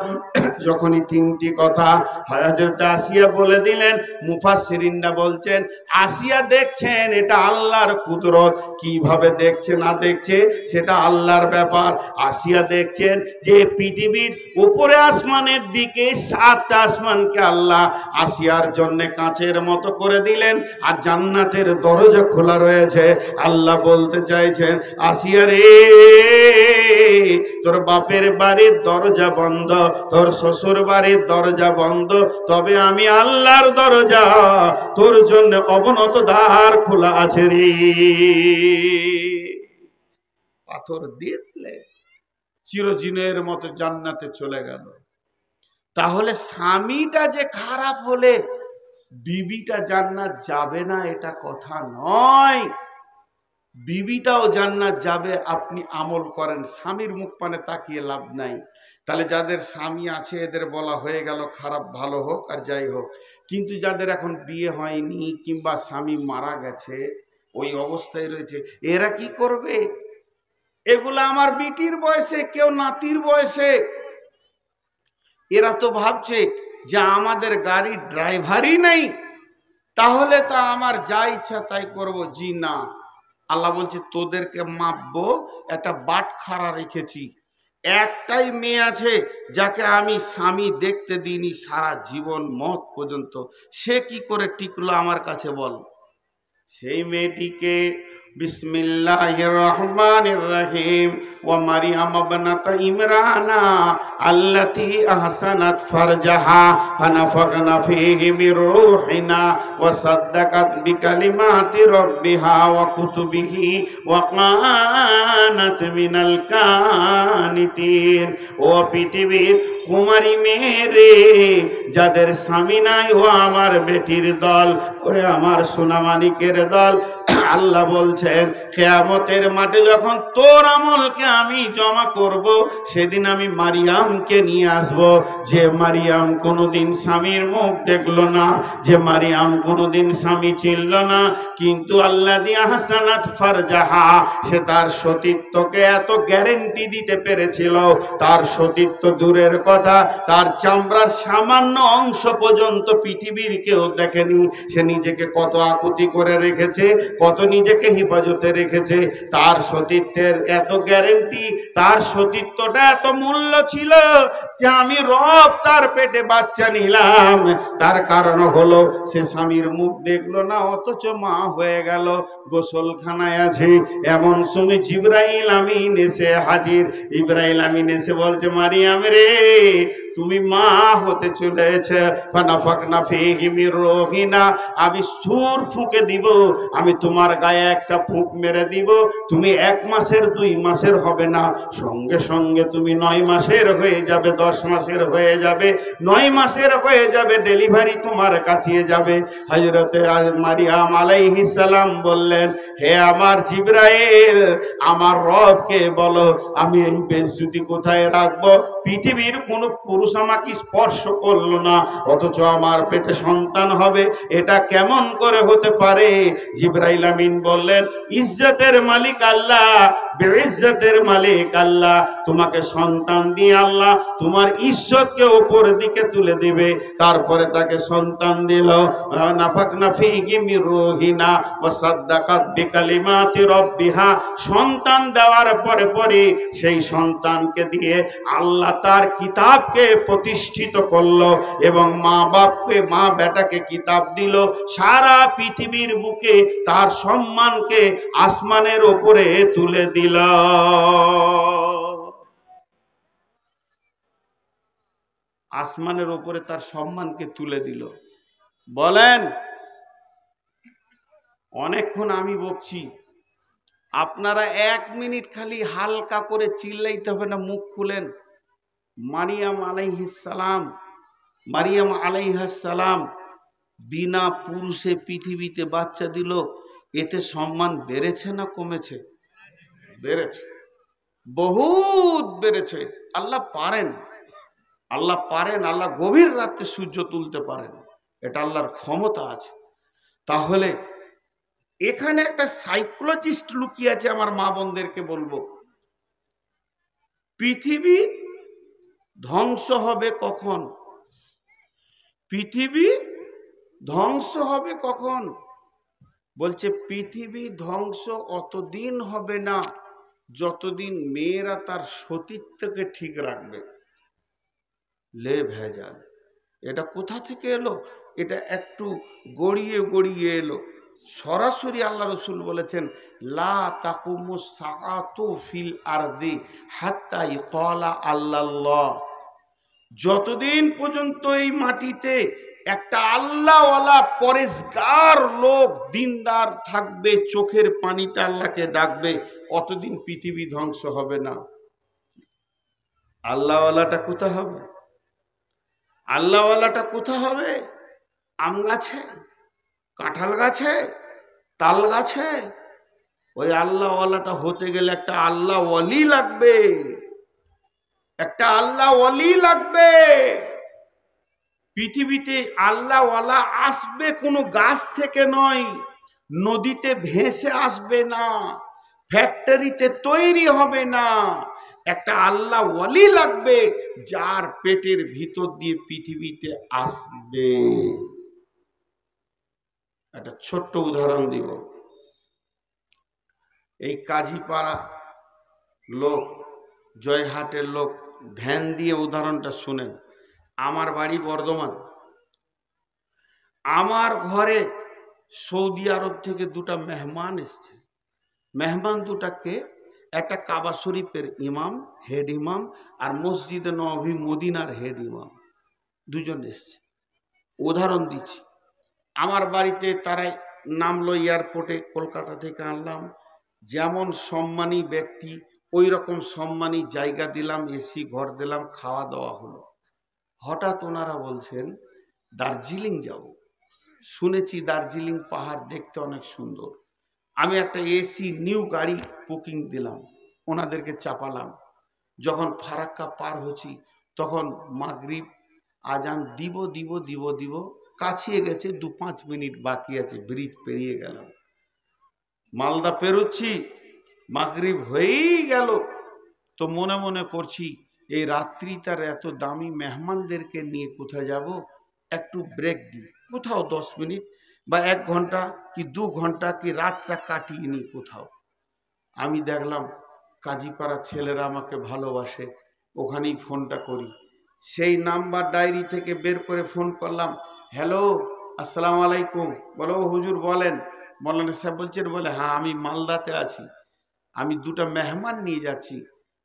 যখনই তিনটি কথা হযরত আসিয়া বলে দিলেন, মুফাসসিরিনরা বলছেন আসিয়া দেখছেন এটা আল্লাহর কুদরত। কিভাবে দেখছে না দেখছে সেটা আল্লাহর ব্যাপার। আসিয়া দেখছেন যে পৃথিবীর উপরে আসমানের দিকে 7টা আসমানকে আল্লাহ আসিয়ার জন্য কাঁচের মতো করে দিলেন, আর জান্নাতের দরজা খোলা রয়েছে। আল্লাহ বলতে চাইছেন, আসিয়া রে, তোর বাপের বাড়ির দরজা বন্ধ, তোর শ্বশুর বাড়ির দরজা বন্ধ, তবে আমি আল্লাহর দরজা তোর জন্য অবনত দ্বার খোলা আছে রে। পাথর দিয়ে দিলে চিরদিনের মতো জান্নাতে চলে গেল। তাহলে স্বামীটা যে খারাপ হলে বিবিটা জান্নাত যাবে না এটা কথা নয়, বিবিটাও জান্নাত যাবে। আপনি আমল করেন, স্বামীর মুখ পানে তাকিয়ে লাভ নাই। তাহলে যাদের স্বামী আছে এদের বলা হয়ে গেল খারাপ ভালো হোক আর যাই হোক, কিন্তু যাদের এখন বিয়ে হয়নি কিংবা স্বামী মারা গেছে ওই অবস্থায় রয়েছে, এরা কি করবে? এগুলা আমার বিটির বয়সে, কেউ নাতির বয়সে। এরা তো ভাবছে যে আমাদের গাড়ির ড্রাইভারই নেই, তাহলে তো আমার যা ইচ্ছা তাই করব। জি না, আল্লাহ বলছে তোদেরকে মাপবো, একটা বাটখারা রেখেছি। একটাই মেয়ে আছে যাকে আমি স্বামী দেখতে দিইনি সারা জীবন মত পর্যন্ত, সে কি করে টিকলো আমার কাছে বল? সেই মেয়েটিকে বিসমিল্লাহির রহমানির রহিম ওয়া মারইয়াম ইবনাতা ইমরানা আল্লাতী আহসানাত ফারজাহা ফানাফাকনা ফীহি মির রূহিনা ওয়া সাদ্দাকাত বিকালিমাতি রাব্বিহা ওয়া কুতুবিহি ওয়া কানাত মিনাল কানিতিন। ও পৃথিবীর কুমারী মেয়ে, যাদের স্বামী নাই, ও আমার বেটির দল, ওরে আমার সোনামানিকের দল, আল্লাহ বলছেন কিয়ামতের মাঠে যখন তোর আমলকে আমি জমা করব, সেদিন আমি মারিয়ামকে নিয়ে আসব, যে মারিয়াম কোনোদিন স্বামীর মুখ দেখলো না, যে মারিয়াম কোনোদিন স্বামী চিনল না, কিন্তু আল্লাযী আহসানাত ফারজাহা, সে তার সতীত্বকে এত গ্যারেন্টি দিতে পেরেছিল, তার সতীত্ব দূরের কথা, তার চামড়ার সামান্য অংশ পর্যন্ত পৃথিবীর কেউ দেখেনি। সে নিজেকে কত আকুতি করে রেখেছে, কত নিজেকে হেফাজতে রেখেছে, তার সতীত্বের এত গ্যারেন্টি, তার সতীত্বটা এত মূল্য ছিল যে আমি রব তার পেটে বাচ্চা নিলাম। তার কারণ হলো সে স্বামীর মুখ দেখলো না, অথচ মা হয়ে গেল, গোসলখানায় আছে। এমন সময় জিবরাইল আমিন এসে হাজির। ইব্রাহিম আমিন এসে বলছে, মারিয়াম রে, তুমি মা হতে চলেছে। ফানাফাকনা ফীহি মির রূহিনা, আমি সূর ফুঁকে দিব, আমি তোমার তোমার গায়ে একটা ফুঁক মেরে দিব, তুমি 1 মাসের 2 মাসের হবে না, সঙ্গে সঙ্গে তুমি 9 মাসের হয়ে যাবে, 10 মাসের হয়ে যাবে, 9 মাসের হয়ে যাবে, ডেলিভারি তোমার কাছে যাবে। হযরতে মারিয়াম আলাইহিস সালাম বললেন, হে আমার জিবরাইল, আমার রবকে বলো আমি এই বেজ্জতি কোথায় রাখবো? পৃথিবীর কোনো পুরুষ আমাকে স্পর্শ করলো না, অথচ আমার পেটে সন্তান হবে, এটা কেমন করে হতে পারে? জিবরাইল আমিন বললেন, ইজ্জতের মালিক আল্লাহ, বেইজ্জতের মালিক আল্লাহ, তোমাকে সন্তান দিয়ে আল্লাহ তোমার ইজ্জতকে উপরের দিকে তুলে দিবে। তারপরে তাকে সন্তান দিল, নাফাকনা ফীহি মির রূহিনা ওয়া সাদ্দাকাত বিকালিমাতি রাব্বিহা। সন্তান দেওয়ার পরে পরে সেই সন্তানকে দিয়ে আল্লাহ তার কিতাবকে প্রতিষ্ঠিত করলো এবং মা বেটাকে কিতাব দিল। সারা পৃথিবীর বুকে তার সম্মানকে আসমানের উপরে তুলে দিল। আসমানের উপরে তার সম্মানকে তুলে দিল। বলেন, অনেকক্ষণ আমি বকছি, আপনারা 1 মিনিট খালি হালকা করে চিল্লাইতে হবে না, মুখ খুলেন। মারিয়াম আলাইহিস সালাম বিনা পুরুষে পৃথিবীতে বাচ্চা দিল, এতে সম্মান বেড়েছে না কমেছে? বেড়েছে, বহুত বেড়েছে। আল্লাহ পারেন, আল্লাহ গভীর রাতে সূর্য তুলতে পারেন, এটা আল্লাহর ক্ষমতা আছে। তাহলে এখানে একটা সাইকোলজিস্ট লুকিয়ে আছে, আমার মা বোনদেরকে বলবো, পৃথিবী ধ্বংস হবে কখন? পৃথিবী ধ্বংস হবে কখন? বলছে পৃথিবী ধ্বংস অতদিন হবে না যতদিন মেয়েরা তার সতীত্বকে ঠিক রাখবে। লে ভেজাল, এটা কোথা থেকে এলো? এটা একটু গড়িয়ে গড়িয়ে এলো। সরাসরি আল্লাহ রসুল বলেছেন, লা তাকুমুস সাআতু ফিল আরদি হাত্তা ইকালা আল্লাল্লাহ। যতদিন পর্যন্ত এই মাটিতে একটা আল্লাহওয়ালা পরেশগার লোক দিনদার থাকবে, চোখের পানিতে আল্লাহকে ডাকবে, অতদিন পৃথিবী ধ্বংস হবে না। আল্লাহওয়ালাটা কোথা হবে? আল্লাহওয়ালাটা কোথা হবে? আম গাছে, কাঁঠাল গাছে, তাল গাছে? ওই আল্লাহওয়ালাটা হতে গেলে একটা আল্লাহ ওয়ালি লাগবে, একটা আল্লাহ ওয়ালি লাগবে। পৃথিবীতে আল্লাহওয়ালা আসবে কোনো গাছ থেকে নয়, নদীতে ভেসে আসবে না, ফ্যাক্টরিতে তৈরি হবে না। একটা আল্লাহ ওয়ালি লাগবে যার পেটের ভিতর দিয়ে পৃথিবীতে আসবে। একটা ছোট্ট উদাহরণ দিব। এই কাজীপাড়া লোক, জয়হাটের লোক, ধ্যান দিয়ে উদাহরণটা শুনেন। আমার বাড়ি বর্ধমান, আমার ঘরে সৌদি আরব থেকে 2টা মেহমান এসছে। মেহমান 2টাকে, একটা কাবা শরীফের ইমাম, হেড ইমাম, আর মসজিদে নববী মদিনার হেড ইমাম, 2জন এসছে। উদাহরণ দিচ্ছি, আমার বাড়িতে তারাই নামলো এয়ারপোর্টে, কলকাতা থেকে আনলাম। যেমন সম্মানী ব্যক্তি ওই রকম সম্মানী জায়গা দিলাম, এসি ঘর দিলাম, খাওয়া দাওয়া হলো। হঠাৎ ওনারা বলছেন দার্জিলিং যাব, শুনেছি দার্জিলিং পাহাড় দেখতে অনেক সুন্দর। আমি একটা এসি নিউ গাড়ি বুকিং দিলাম, ওনাদেরকে চাপালাম। যখন ফারাক্কা পার হচ্ছি তখন মাগরিব আজান দিব দিব দিব দিব কাছিয়ে গেছে, 2-5 মিনিট বাকি আছে, ব্রিজ পেরিয়ে গেলাম। মালদা পেরোচ্ছি, মাগরিব হয়েই গেল। তো মনে মনে করছি এই রাত্রি তার এত দামি মেহমানদেরকে নিয়ে কোথায় যাব, একটু ব্রেক দিই, কোথাও 10 মিনিট বা 1 ঘন্টা কি 2 ঘন্টা কি রাতটা কাটিয়ে নিই কোথাও। আমি দেখলাম কাজীপাড়া ছেলেরা আমাকে ভালোবাসে, ওখানেই ফোনটা করি। সেই নাম্বার ডায়েরি থেকে বের করে ফোন করলাম, হ্যালো আসসালামু আলাইকুম। বলো হুজুর বলেন। মৌলানা সাহেব বলছেন, বলে হ্যাঁ আমি মালদাতে আছি, আমি 2টা মেহমান নিয়ে যাচ্ছি।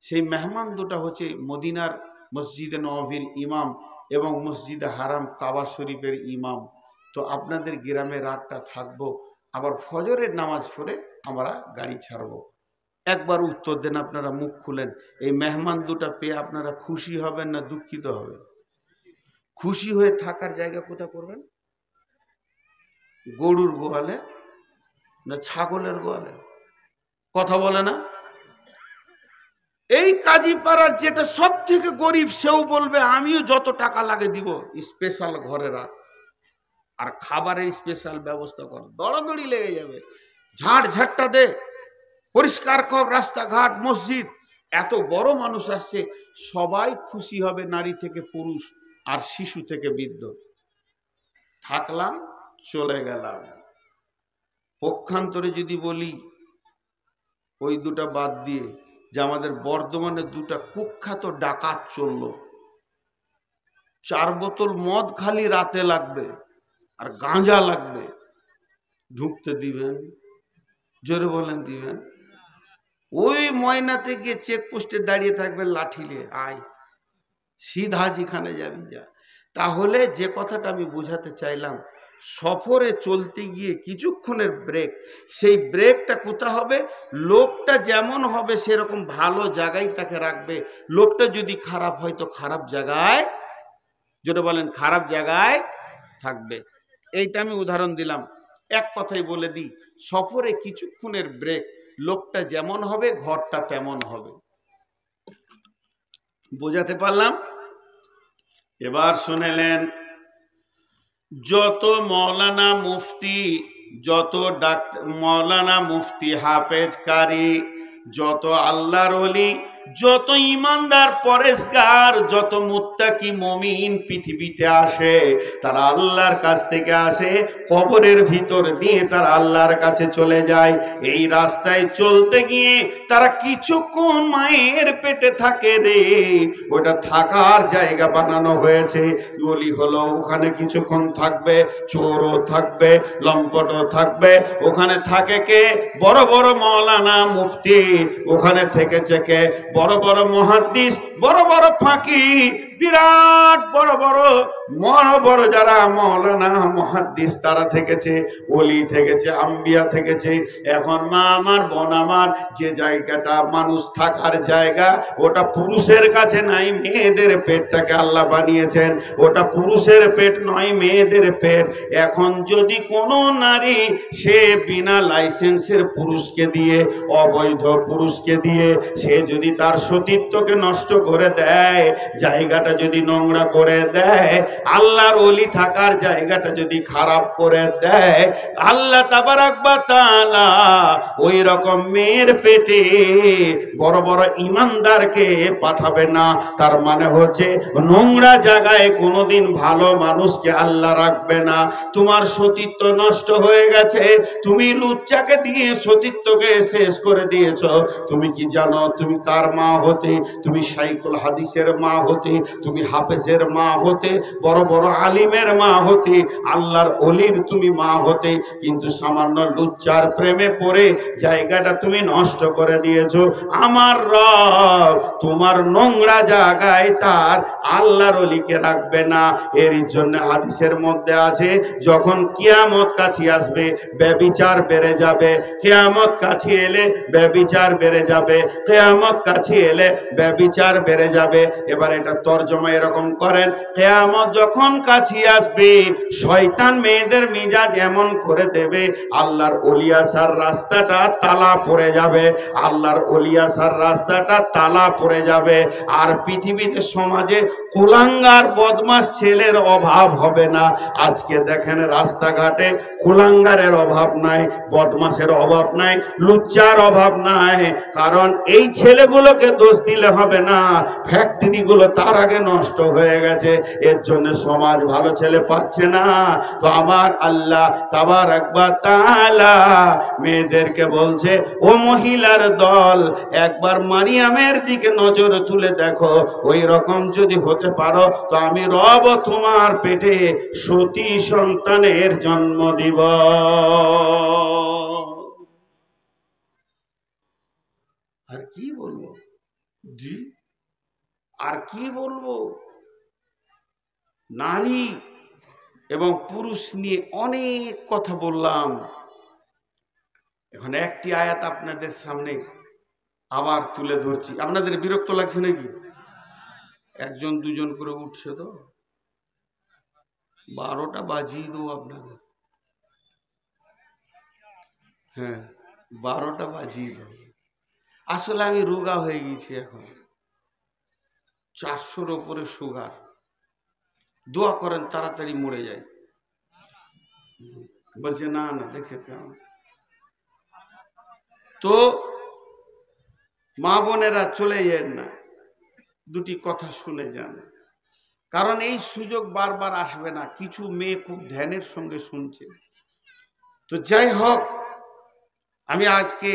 সেই মেহমান 2টা হচ্ছে মদিনার মসজিদে নববীর ইমাম এবং মসজিদে হারাম কাবা শরীফের ইমাম। তো আপনাদের গ্রামে রাতটা থাকবো, আবার ফজরের নামাজ পড়ে আমরা গাড়ি ছাড়বো। একবার উত্তর দেন, আপনারা মুখ খুলেন। এই মেহমান দুটা পেয়ে আপনারা খুশি হবেন না দুঃখিত হবেন? খুশি হয়ে থাকার জায়গা কোথা করবেন? গরুর গোয়ালে না ছাগলের গোয়ালে? কথা বলে না? এই কাজীপাড়ার যেটা সব থেকে গরিব সেও বলবে আমিও যত টাকা লাগে দিব, স্পেশাল ঘরে রাখ আর খাবারের স্পেশাল ব্যবস্থা কর। দৌড়াদৌড়ি লেগে যাবে, ঝাড় ঝাড়টা দে, পরিষ্কার কর রাস্তাঘাট মসজিদ। এত বড় মানুষ আসছে, সবাই খুশি হবে, নারী থেকে পুরুষ আর শিশু থেকে বৃদ্ধ। থাকলাম, চলে গেলাম। পক্ষান্তরে যদি বলি ওই দুটা বাদ দিয়ে, যে আমাদের বর্ধমানে দুটা কুখ্যাত ডাকাত চললো, 4 বোতল মদ খালি রাতে লাগবে আর গাঁজা লাগবে, ঢুকতে দিবেন? জোরে বলেন দিবেন? ওই ময়নাতে গিয়ে চেকপোস্টে দাঁড়িয়ে থাকবে, লাঠিলে আয় সিধা যেখানে যাবি যা। তাহলে যে কথাটা আমি বোঝাতে চাইলাম, সফরে চলতে গিয়ে কিছুক্ষণের ব্রেক, সেই ব্রেকটা কোথা হবে? লোকটা যেমন হবে সেরকম ভালো জায়গায় তাকে রাখবে। লোকটা যদি খারাপ হয় তো খারাপ জায়গায়, যেটা বলেন খারাপ জায়গায় থাকবে। এইটা আমি উদাহরণ দিলাম। এক কথাই বলে দিই, সফরে কিছুক্ষণের ব্রেক, লোকটা যেমন হবে ঘরটা তেমন হবে। বোঝাতে পারলাম? এবার শুনেলেন, যত মৌলানা মুফতি, যত ডাক্তার, মৌলানা মুফতি, হাফেজ, কারি, যত আল্লাহর ওলি, যত ইমানদার পরেশগার, যত মুত্তাকি মুমিন পৃথিবীতে আসে, তারা আল্লাহর কাছ থেকে আসে, কবরের ভিতর দিয়ে তারা আল্লাহর কাছে চলে যায়। এই রাস্তায় চলতে গিয়ে তারা কিছুক্ষণ মায়ের পেটে থাকে রে, ওটা থাকার জায়গা বানানো হয়েছে। ওলি হলো ওখানে কিছুক্ষণ থাকবে, চোরও থাকবে, লম্পটও থাকবে। ওখানে থাকে কে? বড় বড় মৌলানা মুফতি। ওখানে থেকেছে কে? বড় বড় মুহাদ্দিস, বড় বড় ফাঁকি, বিরাট বড় বড় যারা মৌলানা মুহাদ্দিস, তারা থেকেছে। ওলি থেকেছে, আম্বিয়া থেকেছে। এখন মা আমার, বোন আমার, যে জায়গাটা মানুষ থাকার জায়গা, ওটা পুরুষের কাছে নাই, মেয়েদের পেটটাকে আল্লাহ বানিয়েছেন। ওটা পুরুষের পেট নয়, মেয়েদের পেট। এখন যদি কোনো নারী সে বিনা লাইসেন্সের পুরুষকে দিয়ে, অবৈধ পুরুষকে দিয়ে সে যদি তার সতীত্বকে নষ্ট করে দেয়, জায়গাটা যদি নোংরা করে দেয়, আল্লাহর ওলি থাকার জায়গাটা যদি খারাপ করে দেয়, আল্লাহ তাবারাক ওয়া তাআলা ওই রকম মেয়ের পেটে বড় বড় ইমানদারকে পাঠাবে না। তার মানে হচ্ছে নোংরা জায়গায় কোনোদিন ভালো মানুষকে আল্লাহ রাখবে না। তোমার সতীত্ব নষ্ট হয়ে গেছে, তুমি লুচ্চাকে দিয়ে সতীত্বকে শেষ করে দিয়েছো। তুমি কি জানো তুমি কার মা হতে? তুমি শাইখুল হাদিসের মা হতে, তুমি হাফেজের মা হতে, বড় বড় আলিমের মা হতে, আল্লাহর ওলির তুমি মা হতে। কিন্তু সামান্য লুচ্চার প্রেমে পড়ে জায়গাটা তুমি নষ্ট করে দিয়েছো। আমার রব তোমার নোংরা জায়গায় তার আল্লাহর ওলিকে রাখবে না। এর জন্য হাদিসের মধ্যে আছে, যখন কিয়ামত কাছে আসবে ব্যভিচার বেড়ে যাবে। কিয়ামত কাছে এলে ব্যভিচার বেড়ে যাবে। কিয়ামত কাছে এলে ব্যভিচার বেড়ে যাবে। এবার এটা তরজমা এরকম করেন, কিয়ামত যখন কাছে আসবে, শয়তান মেয়েদের মিজাজ এমন করে দেবে, আল্লাহর ওলি আসার রাস্তাটা তালা পড়ে যাবে। আল্লাহর ওলি আসার রাস্তাটা তালা পড়ে যাবে। আর পৃথিবীতে সমাজে কুলাঙ্গার বদমাস ছেলের অভাব হবে না। আজকে দেখেন রাস্তাঘাটে কুলাঙ্গারের অভাব নাই, বদমাসের অভাব নাই, লুচ্চার অভাব নাই। কারণ এই ছেলেগুলোকে দোষ দিলে হবে না, ফ্যাক্টরিগুলো তার আগে নষ্ট হয়ে গেছে। এর জন্য সমাজ ভালো ছেলে পাচ্ছে না। তো আমার আল্লাহ তাবারাক ওয়া তাআলা মেয়েদেরকে বলছে, ও মহিলার দল, একবার মারিয়ামের দিকে নজর তুলে দেখো। ওই রকম যদি হতে পারো তো আমি রব তোমার পেটে সতী সন্তানের জন্ম দিব। আর কি বলবো জি, আর কি বলবো? নারী এবং পুরুষ নিয়ে অনেক কথা বললাম। এখন একটি আয়াত আপনাদের সামনে আবার তুলে ধরছি। আপনাদের বিরক্ত লাগছে নাকি? একজন দুজন করে উঠছে তো, 12টা বাজিয়ে দেবো আপনাদের। হ্যাঁ, 12টা বাজিয়ে দেবো। আসলে আমি রোগা হয়ে গেছি এখন, 400-র ওপরে সুগার। দোয়া করেন তাড়াতাড়ি মরে যায়। বলছে না না, দেখছে কেমন। তো মা বোনেরা চলে যান না, দুটি কথা শুনে যান, কারণ এই সুযোগ বারবার আসবে না। কিছু মেয়ে খুব ধ্যানের সঙ্গে শুনছে। তো যাই হোক, আমি আজকে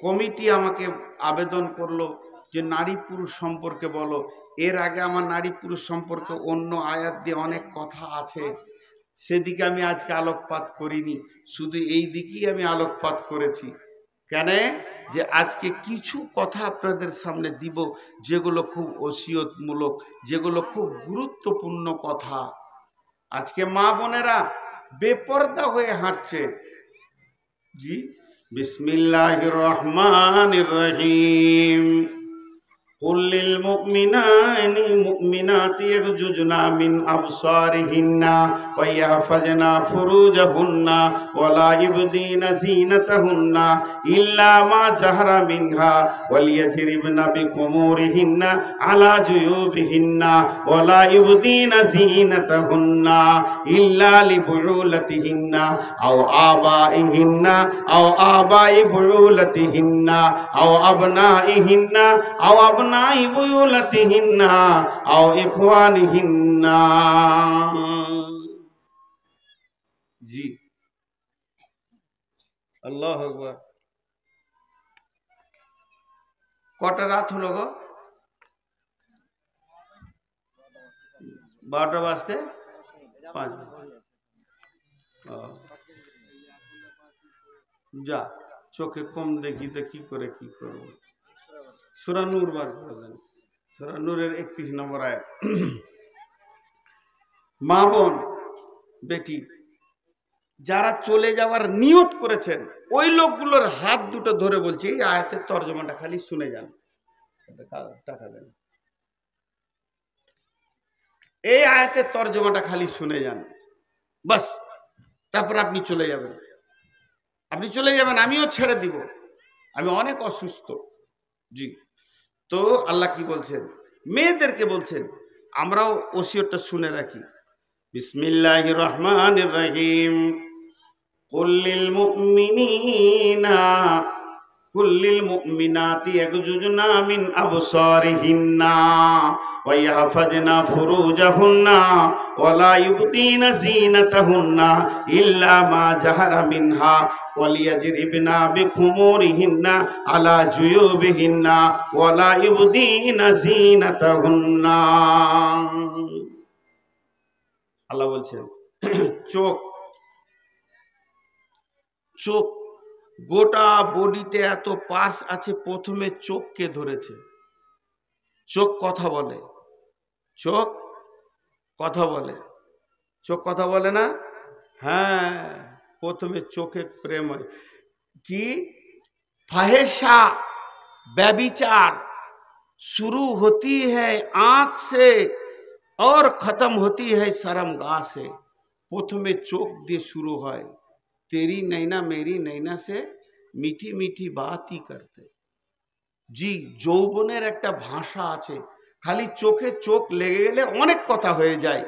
কমিটি আমাকে আবেদন করলো যে নারী পুরুষ সম্পর্কে বলো। এর আগে আমার নারী পুরুষ সম্পর্কে অন্য আয়াত দিয়ে অনেক কথা আছে, সেদিকে আমি আজকে আলোকপাত করিনি, শুধু এই দিকেই আমি আলোকপাত করেছি। কেন? যে আজকে কিছু কথা আপনাদের সামনে দিব যেগুলো খুব ওসিয়তমূলক, যেগুলো খুব গুরুত্বপূর্ণ কথা। আজকে মা বোনেরা বেপরদা হয়ে হাঁটছে। জি, বিসমিল্লাহির রহমানির রহিম। কুল লিল মুমিনাতি ইয়াগজুজনা মিন আবসারিহিন্না ওয়া ইয়াহফাজনা ফুরুজাহুন্না ওয়া লা ইবদিনা যিনাতাহুন্না ইল্লা মা জাহরা মিনহা ওয়া লিয়াজরিবনা বিখুমুরিহিন্না আলা জুয়ুবিহিন্না ওয়া লা ইবদিনা যিনাতাহুন্না ইল্লা লিবুউলাতিহিন্না আও আবাইহিন্না আও আবাই বুউলাতিহিন্না আও আবনাইহিন্না আও আবনাই বুউলাতিহিন্না আও ইখওয়ানিহিন্না। জি, আল্লাহু আকবার। কটা রাত হলো গো? 12টা বাজতে 5। যা, চোখে কম দেখি তো কি করে কি করব। সূরা নূর বার করে দেন, সূরা নূরের 31 নম্বর আয়াত। মা বোন বেটি যারা চলে যাওয়ার নিয়ত করেছেন, ওই লোকগুলোর হাত দুটো ধরে বলছে এই আয়াতের তর্জমাটা খালি শুনে যান। টাকা দেন, এই আয়াতের তর্জমাটা খালি শুনে যান, বাস। তারপর আপনি চলে যাবেন, আপনি চলে যাবেন, আমিও ছেড়ে দিব, আমি অনেক অসুস্থ। জি, তো আল্লাহ কি বলছেন? মেয়েদেরকে বলছেন, আমরাও ওসিয়তটা শুনে রাখি। বিসমিল্লাহির রহমানির রহিম। কুল লিল মুমিনিনা কুল লিল মুমিনাতি ইয়াগজুজনা মিন আবসারিহিন্না ওয়া ইয়াহফাজনা ফুরুজাহুন্না ওয়া লা ইবদিনা যিনাতাহুন্না ইল্লা মা জাহারা মিনহা ওয়া লিয়াজরিবনা বিখুমুরিহিন্না আলা জুয়ুবিহিন্না ওয়া লা ইবদিনা যিনাতাহুন্না। আল্লাহ বলছেন চোখ, চোখ গোটা বডিতে এত পার্টস আছে, প্রথমে চোখকে ধরেছে। চোখ কথা বলে, চোখ কথা বলে, চোখ কথা বলে না? হ্যাঁ, প্রথমে চোখে প্রেম হয়। কি? ফাহেশা, ব্যভিচার शुरू होती है आंख से और खत्म होती है शर्मगाह से। प्रथमे चोख दिए शुरू है, तेरी नैना मेरी नैना से मीठी मीठी बात ही करते। जी, যৌবনের একটা ভাষা আছে, খালি চোখে চোখ লেগে গেলে অনেক কথা হয়ে যায়,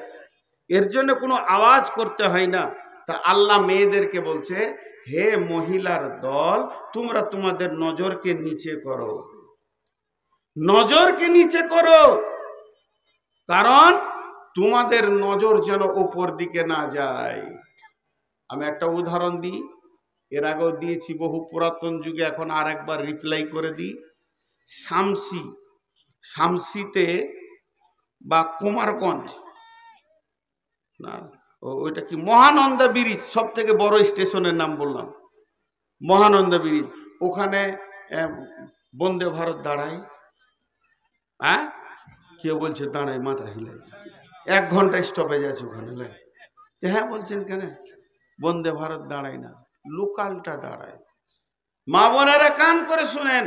এর জন্য কোনো আওয়াজ করতে হয় না। তা আল্লাহ মেয়েদেরকে বলছে, হে মহিলার দল, তোমরা তোমাদের নজরকে নিচে করো, নজরকে নিচে করো, কারণ তোমাদের নজর যেন উপর দিকে না যায়। আমি একটা উদাহরণ দিই, এর আগেও দিয়েছি বহু পুরাতন যুগে, এখন আর একবার রিপ্লাই করে দিই। শামসি, শামসিতে বা কুমারগঞ্জ না, ওইটা কি মহানন্দা ব্রিজ, সব থেকে বড় স্টেশনের নাম বললাম, মহানন্দা ব্রিজ। ওখানে বন্দে ভারত দাঁড়ায়। হ্যাঁ, কেউ বলছে দাঁড়ায়, মাথা হিলাই, 1 ঘন্টা স্টপেজ আছে ওখানে। হ্যাঁ বলছেন কেন? বন্দে ভারত দাঁড়ায় না, লোকালটা দাঁড়ায়। মা বোনেরা কান করে শুনেন,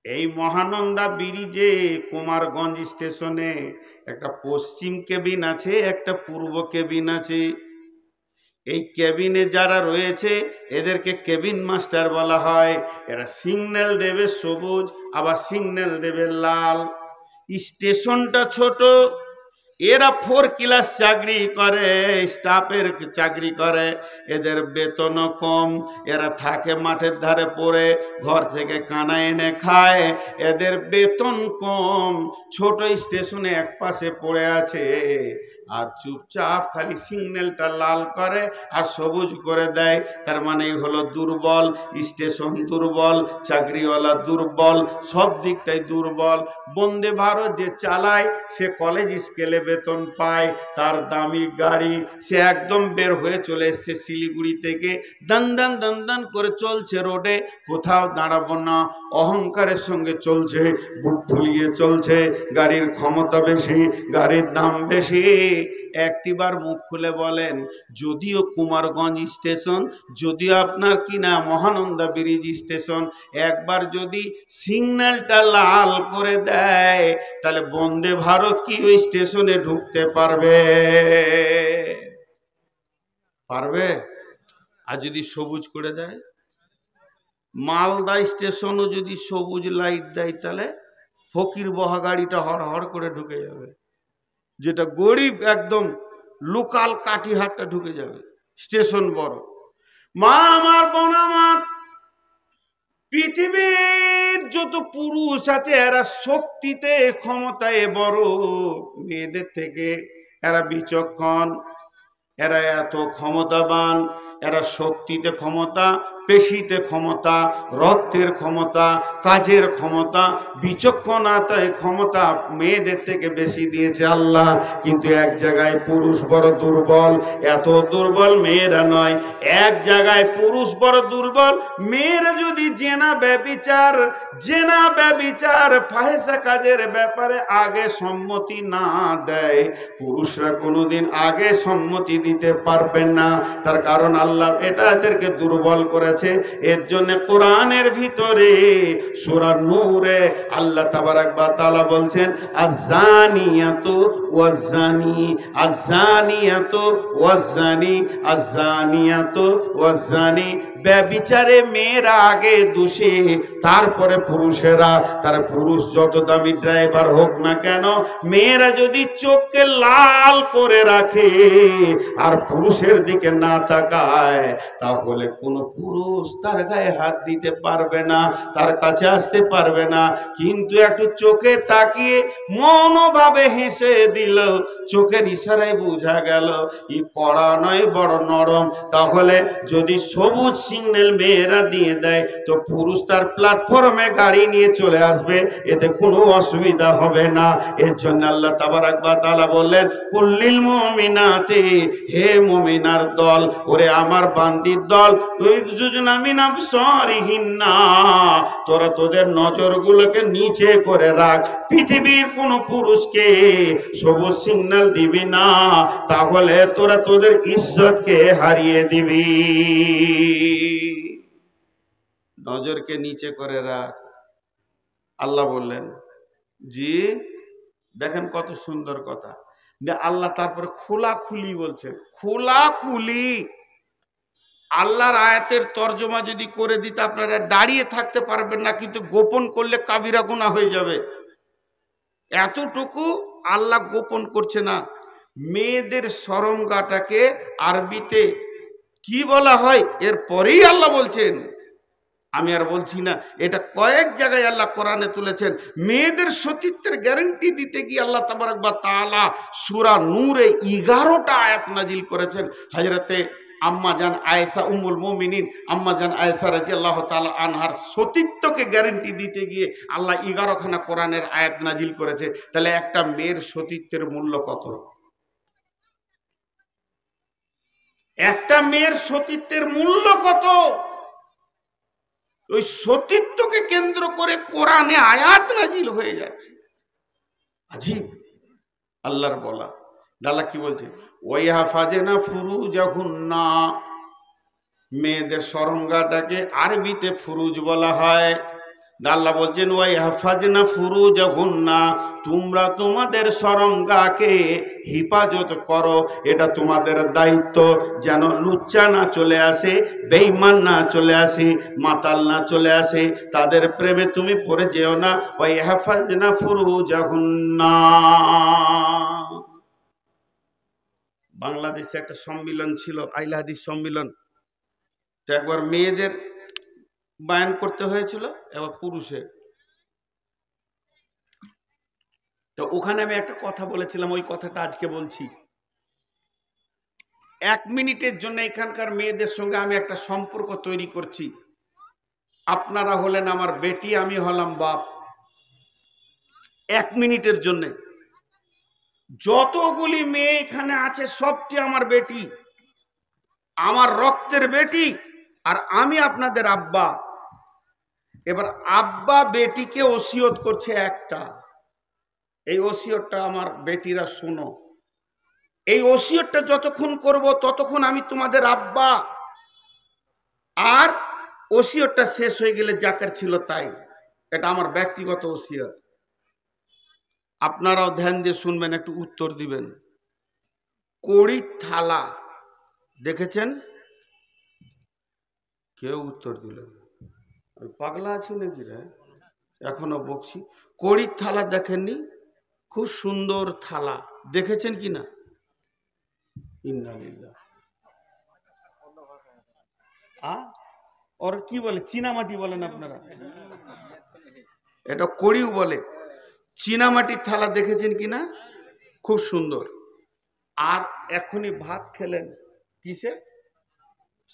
এই মহানন্দা ব্রিজে কুমারগঞ্জ স্টেশনে একটা পশ্চিম কেবিন আছে, একটা পূর্ব কেবিন আছে। এই কেবিনে যারা রয়েছে এদেরকে কেবিন মাস্টার বলা হয়। এরা সিগন্যাল দেবে সবুজ, আবার সিগন্যাল দেবে লাল। স্টেশনটা ছোট, এরা 4 ক্লাস চাকরি করে, স্টাফের চাকরি করে, এদের বেতনও কম। এরা থাকে মাঠের ধারে পড়ে, ঘর থেকে কানা এনে খায়, এদের বেতন কম। ছোট স্টেশনে এক পাশে পড়ে আছে, আর চুপচাপ খালি সিগন্যালটা লাল করে আর সবুজ করে দেয়। তার মানে হলো দুর্বল স্টেশন, দুর্বল চাকরিওয়ালা, দুর্বল সব দিকটাই দুর্বল। বন্দে ভারত যে চালায় সে কলেজ স্কেলে বেতন পায়, তার দামি গাড়ি, সে একদম বের হয়ে চলে এসছে শিলিগুড়ি থেকে, দান দান দান দান করে চলছে রোডে, কোথাও দাঁড়াবো না, অহংকারের সঙ্গে চলছে, বুক ফুলিয়ে চলছে। গাড়ির ক্ষমতা বেশি, গাড়ির দাম বেশি। একটিবার মুখ খুলে বলেন, যদিও কুমারগঞ্জ স্টেশন, যদিও আপনার কিনা মহানন্দা ব্রিজ স্টেশন, একবার যদি সিগন্যালটা লাল করে দেয় তাহলে বন্দে ভারত কি ওই স্টেশনে ঢুকতে পারবে? পারবে? আর যদি সবুজ করে দেয়, মালদা স্টেশনও যদি সবুজ লাইট দেয় তাহলে ফকির বহা গাড়িটা হড় হড় করে ঢুকে যাবে, যেটা গরিব একদম লোকাল কাটিহাটটা ঢুকে যাবে। স্টেশন বড়। মা আমার, বোন আমার, পৃথিবীর যত পুরুষ আছে এরা শক্তিতে ক্ষমতায় বড় মেয়েদের থেকে। এরা বিচক্ষণ, এরা এত ক্ষমতাবান, এরা শক্তিতে ক্ষমতা, পেশিতে ক্ষমতা, রক্তের ক্ষমতা, কাজের ক্ষমতা, বিচক্ষণতায় ক্ষমতা মেয়েদের থেকে বেশি দিয়েছে আল্লাহ। কিন্তু এক জায়গায় পুরুষ বড় দুর্বল, এত দুর্বল মেয়েরা নয়। এক জায়গায় পুরুষ বড় দুর্বল, মেয়েরা যদি জেনা ব্যভিচার ফাহেসা কাজের ব্যাপারে আগে সম্মতি না দেয়, পুরুষরা কোনোদিন আগে সম্মতি দিতে পারবেন না। তার কারণ আল্লাহ এটা এদেরকে দুর্বল করেছে। এর জন্য কোরআনের ভিতরে সূরা নূরে আল্লাহ তাবারাক ওয়া তাআলা বলছেন, আয-যানিয়াতু ওয়াজ-যানি, আয-যানিয়াতু ওয়াজ-যানি, আয-যানিয়াতু ওয়াজ-যানি। ব্যভিচারে মেয়েরা আগে দোষী, তারপরে পুরুষেরা। তার পুরুষ যত দামি ড্রাইভার হোক না কেন, মেয়েরা যদি চোখকে লাল করে রাখে আর পুরুষের দিকে না তাকায়, তাহলে কোন পুরুষ তার গায়ে হাত দিতে পারবে না, তার কাছে আসতে পারবে না। কিন্তু একটু চোখে তাকিয়ে মনোভাবে হেসে দিল, চোখের ইশারায় বোঝা গেল ই কড়া নয়, বড় নরম। তাহলে যদি সবুজ সিগন্যাল মেয়েরা দিয়ে দেয় তো পুরুষ তার প্ল্যাটফর্মে গাড়ি নিয়ে চলে আসবে, এতে কোনো অসুবিধা হবে না। এর জন্য আল্লাহ তাবারাক ওয়া তাআলা বললেন, কুল্লিল মুমিনাতি, হে মুমিনার দল, ওরে আমার বান্দির দল, ইগজুজনা মিন আবসারিহিন্না, তোরা তোদের নজরগুলোকে নিচে করে রাখ। পৃথিবীর কোন পুরুষকে সবুজ সিগন্যাল দিবি না, তাহলে তোরা তোদের ইজ্জতকে হারিয়ে দিবি। নজরকে নিচে করে রাখ। আল্লাহ বললেন, জি দেখেন কত সুন্দর কথা। আল্লাহ তারপরে খোলাখুলি বলছেন, খোলাখুলি। আল্লাহর আয়াতের তর্জমা যদি করে দিতে আপনারা দাঁড়িয়ে থাকতে পারবেন না, কিন্তু গোপন করলে কাবিরা গুনাহ হয়ে যাবে। এতটুকু আল্লাহ গোপন করছে না। মেয়েদের শরমগাটাকে আরবিতে কি বলা হয় এর পরেই আল্লাহ বলছেন, আমি আর বলছি না, এটা কয়েক জায়গায় আল্লাহ কোরআনে তুলেছেন। মেয়েদের সতীত্বের গ্যারান্টি দিতে গিয়ে আল্লাহ তাবারাক ওয়া তাআলা সূরা নূরে 11টা আয়াত নাজিল করেছেন। হযরতে আম্মা জান আয়েশা উম্মুল মুমিনিন আম্মা জান আয়েশা রাদিয়াল্লাহু তাআলা আনহার সতীত্বকে গ্যারান্টি দিতে গিয়ে আল্লাহ 11খানা কোরআনের আয়াত নাজিল করেছে। তাহলে একটা মেয়ের সতীত্বের মূল্য কত? একটা মেয়ের সতীত্বের মূল্য কত? ওই সতীত্বকে কেন্দ্র করে কোরআনে আয়াত নাজিল হয়ে যাচ্ছে। আজীব আল্লাহর বলা। আল্লাহ কি বলছে? ওয়াইহাফাজনা ফুরুজাহুন্না, মেয়েদের সরঙ্গাটাকে আরবিতে ফুরুজ বলা হয়। আল্লাহ বলছেন ওয়াই হাফাজনা ফুরুজাহুন্না, তোমরা তোমাদের সরঙ্গাকে হিফাজত করো, এটা তোমাদের দায়িত্ব, যেন লুচ্চা না চলে আসে, বেঈমান না চলে আসে, মাতাল না চলে আসে, তাদের প্রেমে তুমি পড়ে যেও না। ওয়াই হাফাজনা ফুরুজাহুন্না। বাংলাদেশে একটা সম্মেলন ছিল, আইলা হাদিস সম্মেলন, তো একবার মেয়েদের বায়ান করতে হয়েছিল, এবার পুরুষের। তো ওখানে আমি একটা কথা বলেছিলাম, ওই কথাটা আজকে বলছি। 1 মিনিটের জন্য এখানকার মেয়েদের সঙ্গে আমি একটা সম্পর্ক তৈরি করছি। আপনারা হলেন আমার বেটি, আমি হলাম বাপ। 1 মিনিটের জন্য যতগুলি মেয়ে এখানে আছে সবটি আমার বেটি, আমার রক্তের বেটি, আর আমি আপনাদের আব্বা। এবার আব্বা বেটিকে ওসিয়ত করছে একটা, এই ওসিয়তটা আমার বেটিরা শোনো। এই ওসিয়তটা যতক্ষণ করব ততক্ষণ আমি তোমাদের আব্বা, আর ওসিয়তটা শেষ হয়ে গেলে যাকার ছিল তাই। এটা আমার ব্যক্তিগত ওসিয়ত, আপনারাও ধ্যান দিয়ে শুনবেন, একটু উত্তর দিবেন। কড়ির থালা দেখেছেন? কেউ উত্তর দিলেন? পাগলা আছি নাকি রে, এখনো বকছি। কড়ির থালা দেখেননি? খুব সুন্দর থালা, দেখেছেন কিনা? ইন্নালিল্লাহ। ওর কি বলে, চীনামাটি বলেন আপনারা, এটা কড়িও বলে। চীনামাটির থালা দেখেছেন কিনা? খুব সুন্দর। আর এখনই ভাত খেলেন কিসে?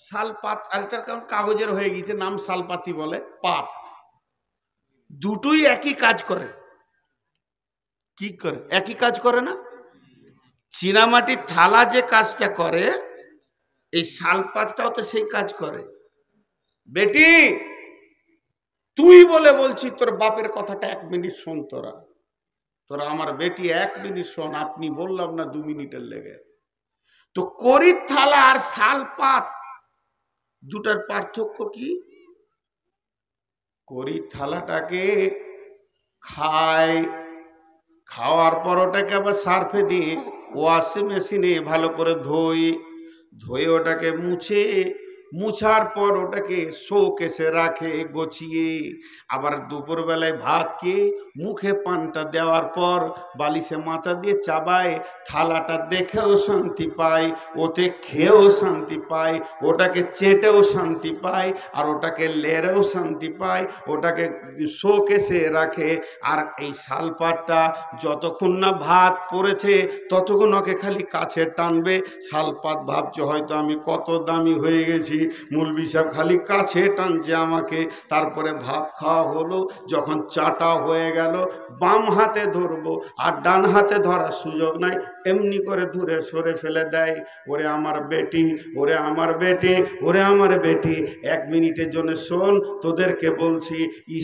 শালপাত, আর এটা কেমন কাগজের হয়ে গেছে, নাম শালপাতি বলে, পাত। দুটোই একই কাজ করে। কি করে? একই কাজ করে না? চীনামাটির থালা যে কাজটা করে, এই শালপাতটাও তো সেই কাজ করে। বেটি, তুই বলে বলছি, তোর বাপের কথাটা 1 মিনিট শোন। তোরা আমার বেটি, 1 মিনিট শোন। আপনি বললাম না 2 মিনিটের লেগে। তো কড়ির থালা আর শালপাত দুটার পার্থক্য কি? কড়ির থালাটাকে খাওয়ার পর ওটাকে আবার সার্ফে দিয়ে ওয়াশিং মেশিনে ভালো করে ধুয়ে ওটাকে মুছার পর ওটাকে শোকেসে রাখে গোছিয়ে। আবার দুপুর বেলায় ভাত খেয়ে মুখে পানটা দেওয়ার পর বালিশে মাথা দিয়ে চাবায়, থালাটা দেখেও শান্তি পায়, ওতে খেয়েও শান্তি পায়, ওটাকে চেটেও শান্তি পায়, আর ওটাকে লেরেও শান্তি পায়, ওটাকে শোকেসে রাখে। আর এই শালপাতটা যতক্ষণ না ভাত পড়েছে ততক্ষণ ওকে খালি কাছে টানবে। শালপাত ভাবছে হয়তো আমি কত দামি হয়ে গেছি, মৌলভী সাহেব খালি কাছে টানছে আমাকে। তারপরে ভাত খাওয়া হলো, যখন চাটা হয়ে গেল, বাম হাতে ধরবো আর ডান হাতে ধরার সুযোগ নাই, এমনি করে ধরে সরে ফেলে দেয়। ওরে আমার বেটি, ওরে আমার বেটি, ওরে আমার বেটি, 1 মিনিটের জন্য শোন, তোদেরকে বলছি,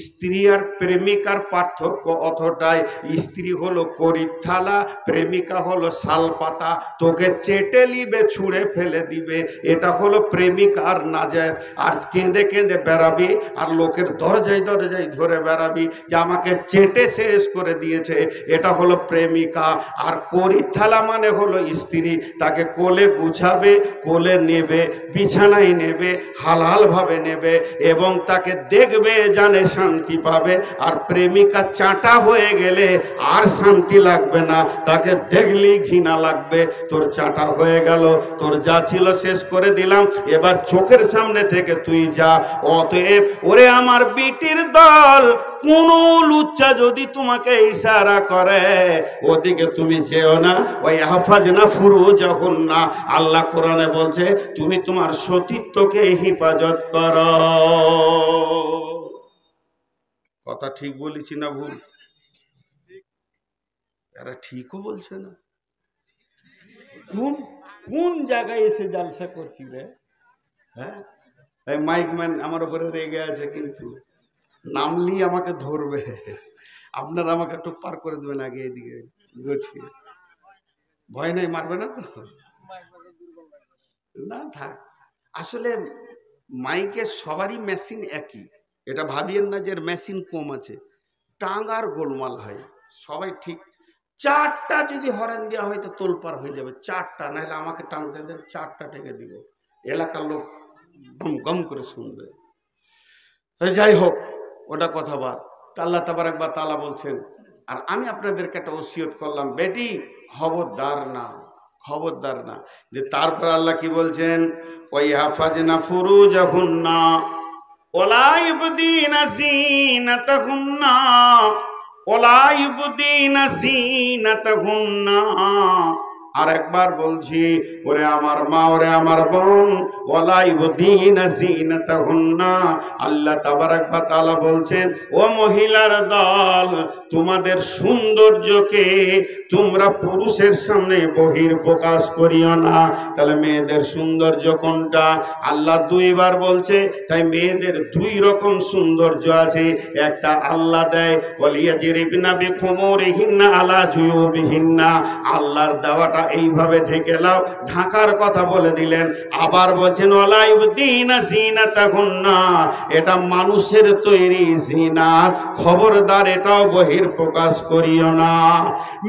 স্ত্রী আর প্রেমিকার পার্থক্য অতটাই। স্ত্রী হলো কড়ির থালা, প্রেমিকা হলো শালপাতা। তোকে চেটে নিবে, ছুঁড়ে ফেলে দিবে, এটা হলো প্রেমিকার নাজায়েজ। আর কেঁদে কেঁদে বেড়াবি, আর লোকের দরজায় দরজায় ধরে বেড়াবি যে আমাকে চেটে শেষ করে দিয়েছে, এটা হলো প্রেমিকা। আর কড়ির থালা মানে হলো স্ত্রী, তাকে কোলে গুছাবে, কোলে নেবে, বিছানায় নেবে, হালাল ভাবে নেবে, এবং তাকে দেখবে, জানে শান্তি পাবে। আর প্রেমিকা চাটা হয়ে গেলে আর শান্তি লাগবে না, তাকে দেখলেই ঘৃণা লাগবে। তোর চাটা হয়ে গেল, তোর যা ছিল শেষ করে দিলাম, এবার চোখের সামনে থেকে তুই যা। অতএব ওরে আমার বিটির দল, কোন লুচ্চা যদি তোমাকে ইশারা করে ওদিকে তুমি যেও না। ওই হাফাজনা ফুরুজাহুন্না, আল্লাহ কোরআনে বলছে তুমি তোমার সতীত্বকে হেফাজত করো। কথা ঠিক বলেছি না ভুল? এরা ঠিকও বলছে না। কোন জায়গায় এসে জালসা করছি রে? হ্যাঁ, এই মাইকম্যান আমার উপরে রেগে আছে, কিন্তু নামলি আমাকে ধরবে। আপনারা আমাকে একটু পার করে দেবেন আগে, এদিকে গুছিয়ে। ভয় নাই, মারবে না তো? না থাক। আসলে মাইকে সবারই মেশিন একই, এটা ভাবিয়েন না যে মেশিন কম আছে, টাঙ্গার গোলমাল হয় সবাই ঠিক। 4টা যদি হরেন দেওয়া হয় তো তোলপার হয়ে যাবে, 4টা, নাহলে আমাকে টানতে দেন, 4টা টেকে দিব, এলাকার লোক গম গম করে শুনবে। যাই হোক, ওটা কথা বাদ। আল্লাহ তাবারক ওয়া তাআলা বলছেন, আর আমি আপনাদেরকে একটা ওসিয়ত করলাম, বেটি খবরদার না, খবরদার না। যে তারপর আল্লাহ কি বলছেন, ওই হাফাজনা ফুরুজাহুন্না ওয়ালা ইবদিনা যিনাতাহুন্না ওয়ালা ইবদিনা যিনাতাহুন্না। আর একবার বলছি, ওরে আমার মা, ওরে আমার বোন, ওয়ালা ইবদিনা যিনাতাহুন্না, আল্লাহ তাবারক ওয়া তাআলা বলছেন, ও মহিলার দল, তোমাদের সৌন্দর্যকে তোমরা পুরুষের সামনে বহির প্রকাশ করিও না। তাহলে মেয়েদের সৌন্দর্য কোনটা? আল্লাহ 2বার বলছে, তাই মেয়েদের 2 রকম সৌন্দর্য আছে। একটা আল্লাহ দেয়, ওয়ালিয়াজরিবনা বিখুমুরিহিন্না আলা জুয়ুবিহিন্না, আল্লাহর দেওয়াটা এইভাবে ঢেকে নাও, ঢাকার কথা বলে দিলেন। আবার বলছেন ওয়ালা ইবদিনা যিনাতাহুন্না, এটা মানুষের তৈরি জিনাত, খবরদার এটাও বহির প্রকাশ করিও না।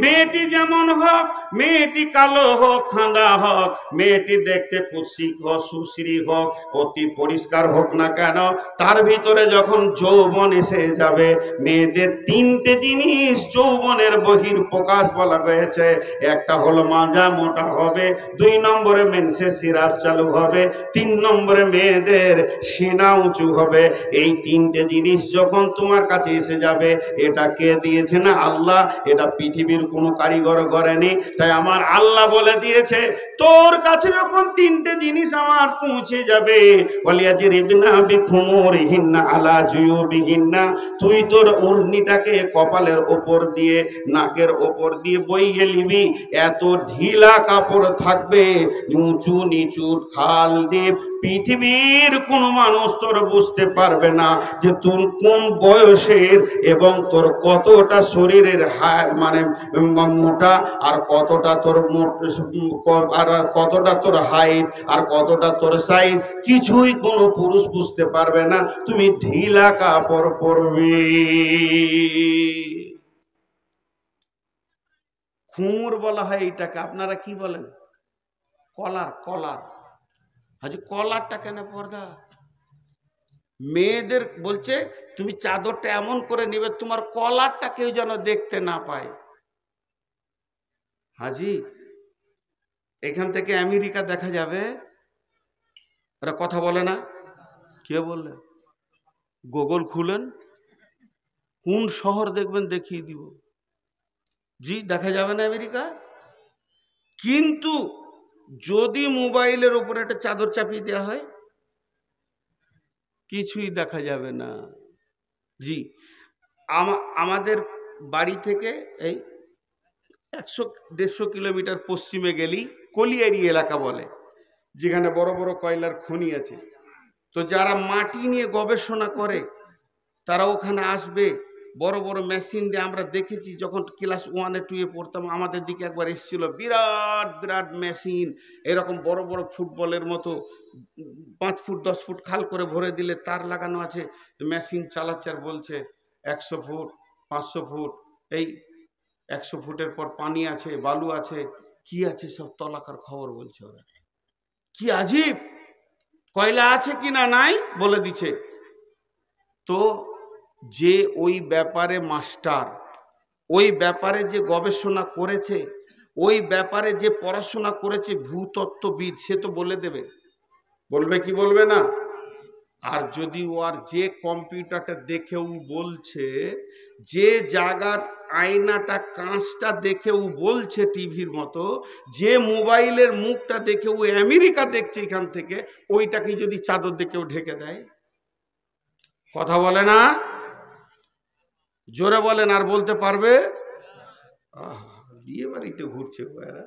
মেয়েটি যেমন হোক, মেয়েটি কালো হোক, খাঁদা হোক, মেয়েটি দেখতে কুৎসিত হোক, সুশ্রী হোক, অতি পরিষ্কার হোক না কেন, তার ভিতরে যখন যৌবন এসে যাবে, মেয়েদের 3টে জিনিস যৌবনের বহির প্রকাশ বলা হয়েছে। একটা হলো মাজা মোটা হবে, 2 নম্বরে মেন্সের সিরাপ চালু হবে, 3 নম্বরে মেয়েদের সিনা উঁচু হবে। এই 3টে জিনিস যখন তোমার কাছে এসে যাবে, এটা কে দিয়েছে? না আল্লাহ, এটা পৃথিবীর কোনো কারিগর করেনি। তাই আমার আল্লাহ বলে দিয়েছে, তোর কাছে যখন 3টে জিনিস আমার পৌঁছে যাবে, ওয়ালিয়াজরিবনা বিখুমুরিহিন্না আলা জুয়ুবিহিন্না, তুই তোর ওড়নিটাকে কপালের ওপর দিয়ে, নাকের ওপর দিয়ে বইয়ে নিবি। এত ঢিলা কাপড় থাকবে, উঁচু নিচু খাল দিয়ে পৃথিবীর কোনো মানুষ তোর বুঝতে পারবে না যে তোর কোন বয়সের এবং তোর কতটা শরীরের মানে মোটা, আর কতটা তোর আর কতটা তোর হাইট, আর কতটা তোর সাইজ, কিছুই কোনো পুরুষ বুঝতে পারবে না। তুমি ঢিলা কাপড় পরবে। খুমুর বলা হয় এইটাকে, আপনারা কি বলেন? কলার। কলার, হাজি কলারটা কেন পর্দা? মেয়েদের বলছে তুমি চাদরটা এমন করে নিবে তোমার কলারটা কেউ যেন দেখতে না পায়। হাজি, এখান থেকে আমেরিকা দেখা যাবে, ওরা কথা বলে না। কে বললে? গুগল খুলেন, কোন শহর দেখবেন দেখিয়ে দিব। জি, দেখা যাবে না আমেরিকা। কিন্তু যদি মোবাইলের উপরে একটা চাদর চাপিয়ে দেওয়া হয়, কিছুই দেখা যাবে না। জি, আমাদের বাড়ি থেকে এই 100-150 কিলোমিটার পশ্চিমে গেলেই কলিয়ারি এলাকা বলে, যেখানে বড় বড় কয়লার খনি আছে। তো যারা মাটি নিয়ে গবেষণা করে তারা ওখানে আসবে, বড় বড় মেশিন দিয়ে। আমরা দেখেছি যখন ক্লাস 1-2 পড়তাম, আমাদের দিকে একবার এসেছিল বিরাট বিরাট মেশিন, এরকম বড় বড় ফুটবলের মতো 5 ফুট 10 ফুট খাল করে ভরে দিলে তার লাগানো আছে, মেশিন চালাচ্ছে আর বলছে 100 ফুট 500 ফুট, এই 100 ফুটের পর পানি আছে, বালু আছে, কি আছে সব তলাকার খবর বলছে ওরা। কি আজীব, কয়লা আছে কি না নাই বলে দিচ্ছে। তো যে ওই ব্যাপারে মাস্টার, ওই ব্যাপারে যে গবেষণা করেছে, ওই ব্যাপারে যে পড়াশোনা করেছে, ভূতত্ত্ববিদ, সে তো বলে দেবে। বলবে কি বলবে না? আর যদি ও আর যে কম্পিউটারটা দেখেও বলছে, যে জায়গার আয়নাটা কাঁচটা দেখেও বলছে টিভির মতো, যে মোবাইলের মুখটা দেখেও আমেরিকা দেখছে এখান থেকে, ওইটাকে যদি চাদর দেখেও ঢেকে দেয়, কথা বলে না? জোরে বলেন। আর বলতে পারবে? বিয়ে বাড়িতে ঘুরছে এরা,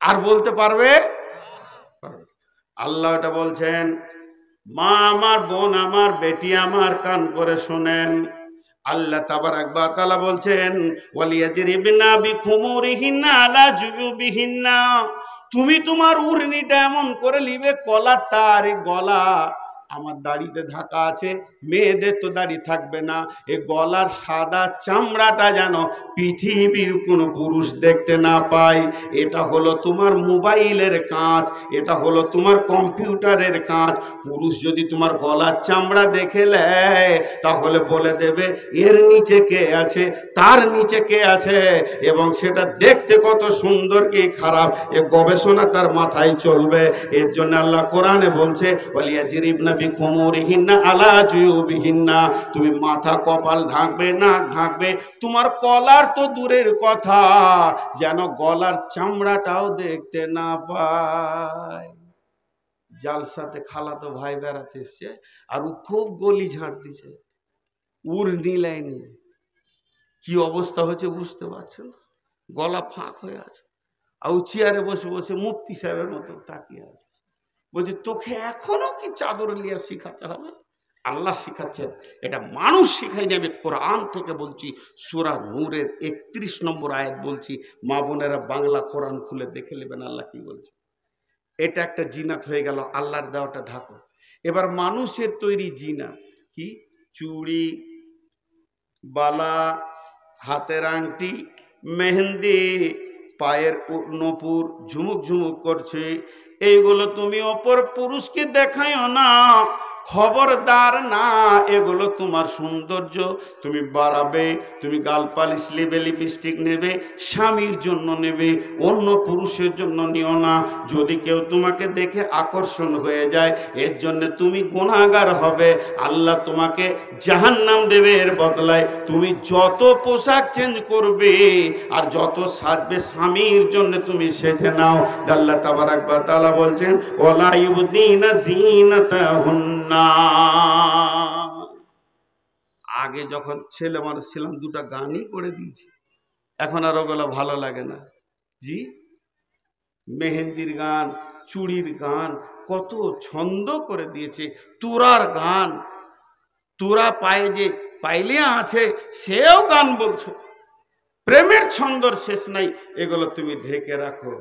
আর বলতে পারবে? আল্লাহ এটা বলছেন, মা আমার, বোন আমার, বেটি আমার, কান করে শোনেন। আল্লাহ তাবারক ওয়া তাআলা বলছেন, ওয়ালিয়াজরিবনা বিখুমুরিহিন্না আলা জুয়ুবিহিন্না, তুমি তোমার উড়নিটা এমন করে নিবে, কলারটা আর গলা আমার দাড়িতে ঢাকা আছে, মেয়েদের তো দাড়ি থাকবে না, এ গলার সাদা চামড়াটা যেন পৃথিবীর কোনো পুরুষ দেখতে না পায়। এটা হলো তোমার মোবাইলের কাঁচ, এটা হলো তোমার কম্পিউটারের কাঁচ। পুরুষ যদি তোমার গলার চামড়া দেখে নেয় তাহলে বলে দেবে এর নিচে কে আছে, তার নিচে কে আছে, এবং সেটা দেখতে কত সুন্দর কি খারাপ এ গবেষণা তার মাথায় চলবে। এর জন্য আল্লাহ কোরআনে বলছে ওয়ালিয়াজরিবনা বিখুমুরিহিন্না আলা জুয়ুবিহিন্না, তুমি মাথা কপাল ঢাকবে, নাক ঢাকবে, তোমার কলার তো দূরের কথা, যেন গলার চামড়াটাও দেখতে না পায়। জালসাতে খালাতো ভাই বেড়াতে এসছে, আর ও খুব গলি ঝাড় দিছে, উড়নি লাইনি, কি অবস্থা হয়েছে বুঝতে পারছেন, গলা ফাঁক হয়ে আছে, আর ও চেয়ারে বসে বসে মুফতি সাহেবের মতো তাকিয়ে আছে। বলছে তোকে এখনো কি চাদর লিয়া শিখাতে হবে? আল্লাহ শিখাচ্ছেন, এটা মানুষ শিখাইনি, আমি কোরআন থেকে বলছি। সূরা নূরের 31 নম্বর আয়াত বলছি, মা বোনেরা বাংলা কোরআন খুলে দেখে নেবেন আল্লাহ কি বলছে। এটা একটা জিনাত হয়ে গেল, আল্লাহর দেওয়াটা ঢাকো। এবার মানুষের তৈরি জিনাত কি? চুড়ি, বালা, হাতের আংটি, মেহেন্দি, পায়ের নপুর ঝুমুক ঝুমুক করছে, এইগুলো তুমি অপর পুরুষকে দেখাইও না, খবরদার না। এগুলো তোমার সৌন্দর্য তুমি বাড়াবে, তুমি গাল পালিশ নেবে, লিপস্টিক নেবে, স্বামীর জন্য নেবে, অন্য পুরুষের জন্য নিও না। যদি কেউ তোমাকে দেখে আকর্ষণ হয়ে যায়, এর জন্য তুমি গুনাহগার হবে, আল্লাহ তোমাকে জাহান্নাম দেবে। এর বদলায় তুমি যত পোশাক চেঞ্জ করবে আর যত সাজবে, স্বামীর জন্য তুমি সেজে নাও। আল্লাহ তাবারাক ওয়া তাআলা বলছেন ওয়ালা ইউবদিনা যিনাতাহুন্না। আগে যখন ছেলে মানুষ ছিলাম দুটা গানই করে দিয়েছি, এখন আর ওগুলো ভালো লাগে না। জি, মেহেন্দির গান, চুড়ির গান, কত ছন্দ করে দিয়েছে, তুরার গান, তুরা পায়ে যে পাইলিয়া আছে সেও গান বলছো, প্রেমের ছন্দর শেষ নাই, এগুলো তুমি ঢেকে রাখো।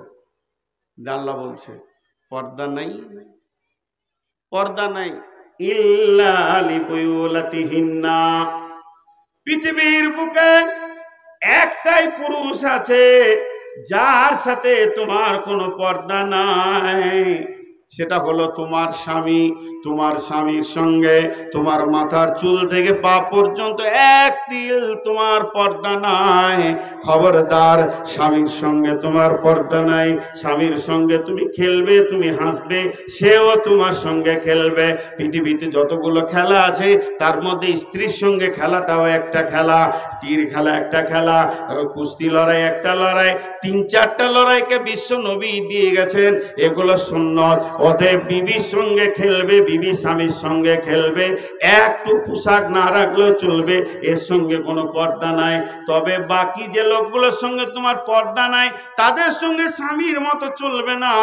আল্লাহ বলছে পর্দা নাই, পর্দা নাই ইল্লা লিবুলাতিহিন্না। পৃথিবীর বুকে একটাই পুরুষ আছে যার সাথে তোমার কোনো পর্দা নাই, সেটা হলো তোমার স্বামী। তোমার স্বামীর সঙ্গে তোমার মাথার চুল থেকে পা পর্যন্ত এক তিল তোমার পর্দা নাই। খবরদার, স্বামীর সঙ্গে তোমার পর্দা নাই। স্বামীর সঙ্গে তুমি খেলবে, তুমি হাসবে, সেও তোমার সঙ্গে খেলবে। পৃথিবীতে যতগুলো খেলা আছে তার মধ্যে স্ত্রীর সঙ্গে খেলাটাও একটা খেলা, তীর খেলা একটা খেলা, কুস্তি লড়াই একটা লড়াই, 3-4টা লড়াইকে বিশ্ব নবী দিয়ে গেছেন, এগুলো সুন্নত। অতএব বিবির সঙ্গে খেলবে, বিবি স্বামীর সঙ্গে খেলবে, একটু পোশাক না রাখলেও চলবে, এর সঙ্গে কোনো পর্দা নাই। তবে বাকি যে লোকগুলোর সঙ্গে তোমার পর্দা নাই তাদের সঙ্গে স্বামীর মতো চলবে না,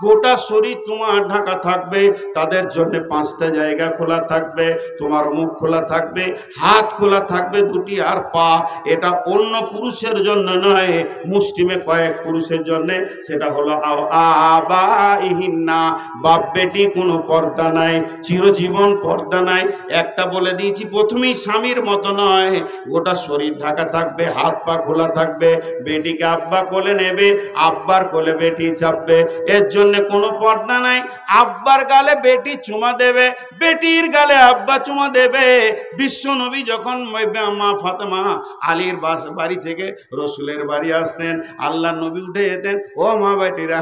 গোটা শরীর তোমার ঢাকা থাকবে, তাদের জন্য 5টা জায়গা খোলা থাকবে, তোমার মুখ খোলা থাকবে, হাত খোলা থাকবে দুটি, আর পা। এটা অন্য পুরুষের জন্য নয়, মুসলিমে কয়েক পুরুষের জন্য, সেটা হলো আবাইহিন্না, বাপ বেটি কোনো পর্দা নাই, চিরজীবন পর্দা নাই। একটা বলে দিয়েছি প্রথমেই, স্বামীর মতো নয়, গোটা শরীর ঢাকা থাকবে, হাত পা খোলা থাকবে, বেটিকে আব্বা কোলে নেবে, আব্বার কোলে বেটি চাপবে, এর জন্য কোনো পর্দা নাই। আব্বার গালে বেটি চুমা দেবে, বেটির গালে আব্বা চুমা দেবে। বিশ্ব নবী যখন মা ফাতেমা আলীর বাড়ি থেকে রসুলের বাড়ি আসতেন, আল্লাহ নবী উঠে যেতেন, ও মা বেটিরা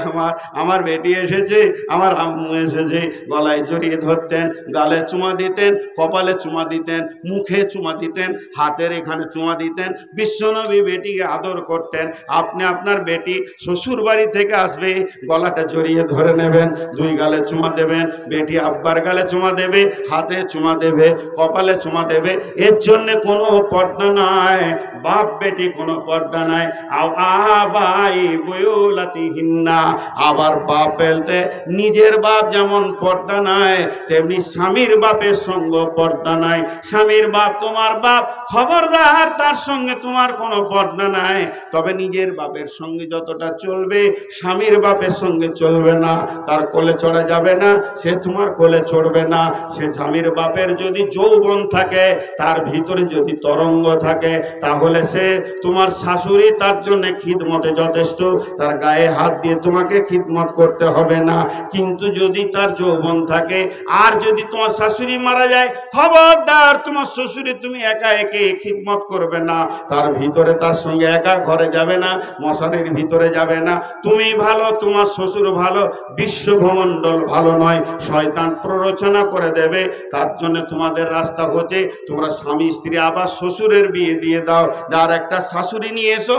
আমার বেটি এসেছে, আমার আম্মু এসেছে, গলায় জড়িয়ে ধরতেন, গালে চুমা দিতেন, কপালে চুমা দিতেন, মুখে চুমা দিতেন, হাতের এখানে চুমা দিতেন। বিশ্বনবী বেটিকে আদর করতেন। আপনি আপনার বেটি শ্বশুর বাড়ি থেকে আসবে, গলাটা জড়িয়ে ধরে নেবেন, 2 গালে চুমা দেবেন, বেটি আব্বার গালে চুমা দেবে, হাতে চুমা দেবে, কপালে চুমা দেবে, এর জন্য কোনো পর্দা নাই। বাপ বেটি কোনো পর্দা নাই। আবাই বুলাতিহিন্না, আবার বাপ বলতে নিজের নিজের বাপ যেমন পর্দা নাই, তেমনি স্বামীর বাপের সঙ্গে পর্দা নাই। স্বামীর বাপ তোমার বাপ, খবরদার তার সঙ্গে তোমার কোনো পর্দা নাই। তবে নিজের বাপের সঙ্গে যতটা চলবে, স্বামীর বাপের সঙ্গে চলবে না। তার কোলে চড়া যাবে না, সে তোমার কোলে চড়বে না। সে স্বামীর বাপের যদি যৌবন থাকে, তার ভিতরে যদি তরঙ্গ থাকে, তাহলে সে তোমার শাশুড়ি তার জন্য খিদমতে যথেষ্ট, তার গায়ে হাত দিয়ে তোমাকে খিদমত করতে হবে না। কিন্তু যদি তার যৌবন থাকে, আর যদি তোমার শাশুড়ি মারা যায়, খবরদার তোমার শ্বশুরে তুমি একা একে খিদমত করবে না। তার ভিতরে তার সঙ্গে একা ঘরে যাবে না, মশারির ভিতরে যাবে না। তুমি ভালো, তোমার শ্বশুর ভালো, বিশ্ব ভূমণ্ডল ভালো নয়, শয়তান প্ররোচনা করে দেবে। তার জন্য তোমাদের রাস্তা হচ্ছে, তোমরা স্বামী স্ত্রী আবার শ্বশুরের বিয়ে দিয়ে দাও, আর একটা শাশুড়ি নিয়ে এসো,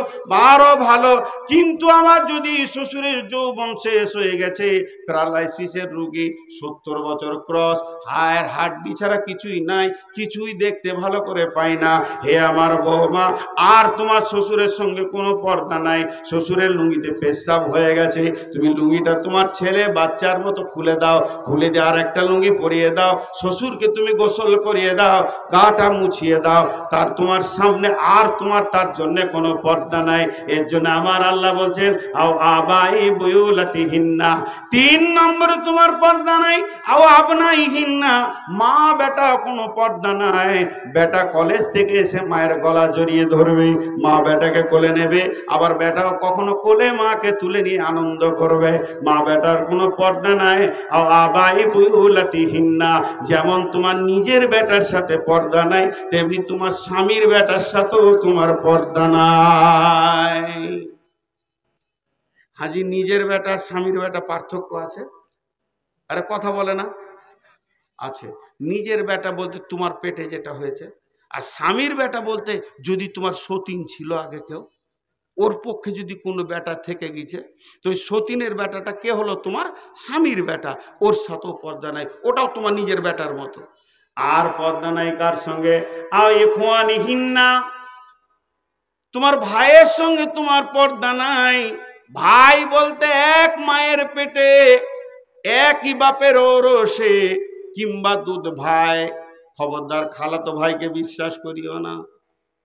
আরো ভালো। কিন্তু আমার যদি শ্বশুরের যৌবন শেষ হয়ে গেছে, প্যারালাইসিসের রোগী, 70 বছর ক্রস, হাড় হাড্ডি ছাড়া কিছুই নাই, কিছুই দেখতে ভালো করে পাই না, হে আমার বৌমা, আর তোমার শ্বশুরের সঙ্গে কোনো পর্দা নাই। শ্বশুরের লুঙ্গিতে পেশাব হয়ে গেছে, তুমি লুঙ্গিটা তোমার ছেলে বাচ্চার মতো খুলে দাও, খুলে দিয়ে আর একটা লুঙ্গি পরিয়ে দাও। শ্বশুরকে তুমি গোসল করিয়ে দাও, গাটা মুছিয়ে দাও, তার তোমার সামনে আর তোমার তার জন্য কোনো পর্দা নাই। এর জন্য আমার আল্লাহ বলছেন, আও আবাই বুয়ুলাতিহিন্না, 3 নম্বরে তোমার পর্দা নাই। আও আবনাইহিন্না, মা বেটা কোনো পর্দা নাই। বেটা কলেজ থেকে এসে মায়ের গলা জড়িয়ে ধরবে, মা বেটাকে কোলে নেবে, আবার বেটাও কখনো কোলে মাকে তুলে নিয়ে আনন্দ করবে। মা বেটার কোনো পর্দা নাই। আও আবাই বুয়ুলাতিহিন্না, যেমন তোমার নিজের বেটার সাথে পর্দা নাই, তেমনি তোমার স্বামীর বেটার সাথেও তোমার পর্দা নাই। হাজি, নিজের বেটা স্বামীর বেটা পার্থক্য আছে? আরে কথা বলে না? আছে। নিজের বেটা বলতে তোমার পেটে যেটা হয়েছে, আর স্বামীর বেটা বলতে যদি তোমার সতীন ছিল আগে কেউ, ওর পক্ষে যদি কোনো বেটা থেকে গেছে, তো ওই সতীনের বেটাটা কে হলো? তোমার স্বামীর বেটা, ওর সাথেও পর্দা নাই, ওটাও তোমার নিজের বেটার মতো। আর পর্দা নাই কার সঙ্গে? আও ইখওয়ানিহিন্না, তোমার ভাইয়ের সঙ্গে তোমার পর্দা নাই। ভাই বলতে এক মায়ের পেটে, একই বাপের ওরসে, কিংবা দুধ ভাই। খবরদার খালাতো ভাইকে বিশ্বাস করিও না,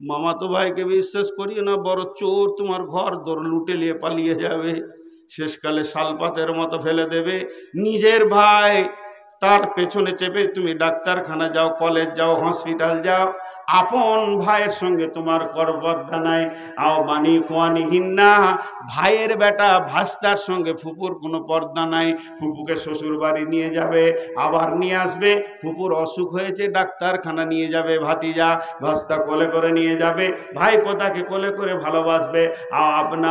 মামাতো ভাইকে বিশ্বাস করিও না, বড় চোর তোমার ঘর দৌড় লুটে নিয়ে পালিয়ে যাবে, শেষকালে শালপাতের মতো ফেলে দেবে। নিজের ভাই, তার পেছনে চেপে তুমি ডাক্তারখানা যাও, কলেজ যাও, হসপিটাল যাও, আপন ভাইয়ের সঙ্গে তোমার পর্দা নাই। আও বানি কোয়ানিহিন্না, ভাইয়ের বেটা ভাস্তার সঙ্গে ফুপুর কোনো পর্দা নাই। ফুপুকে শ্বশুর বাড়ি নিয়ে যাবে, আবার নিয়ে আসবে, ফুপুর অসুখ হয়েছে ডাক্তারখানা নিয়ে যাবে ভাতিজা, ভাস্তা কোলে করে নিয়ে যাবে, ভাই পোতাকে কোলে করে ভালোবাসবে। আও আপনা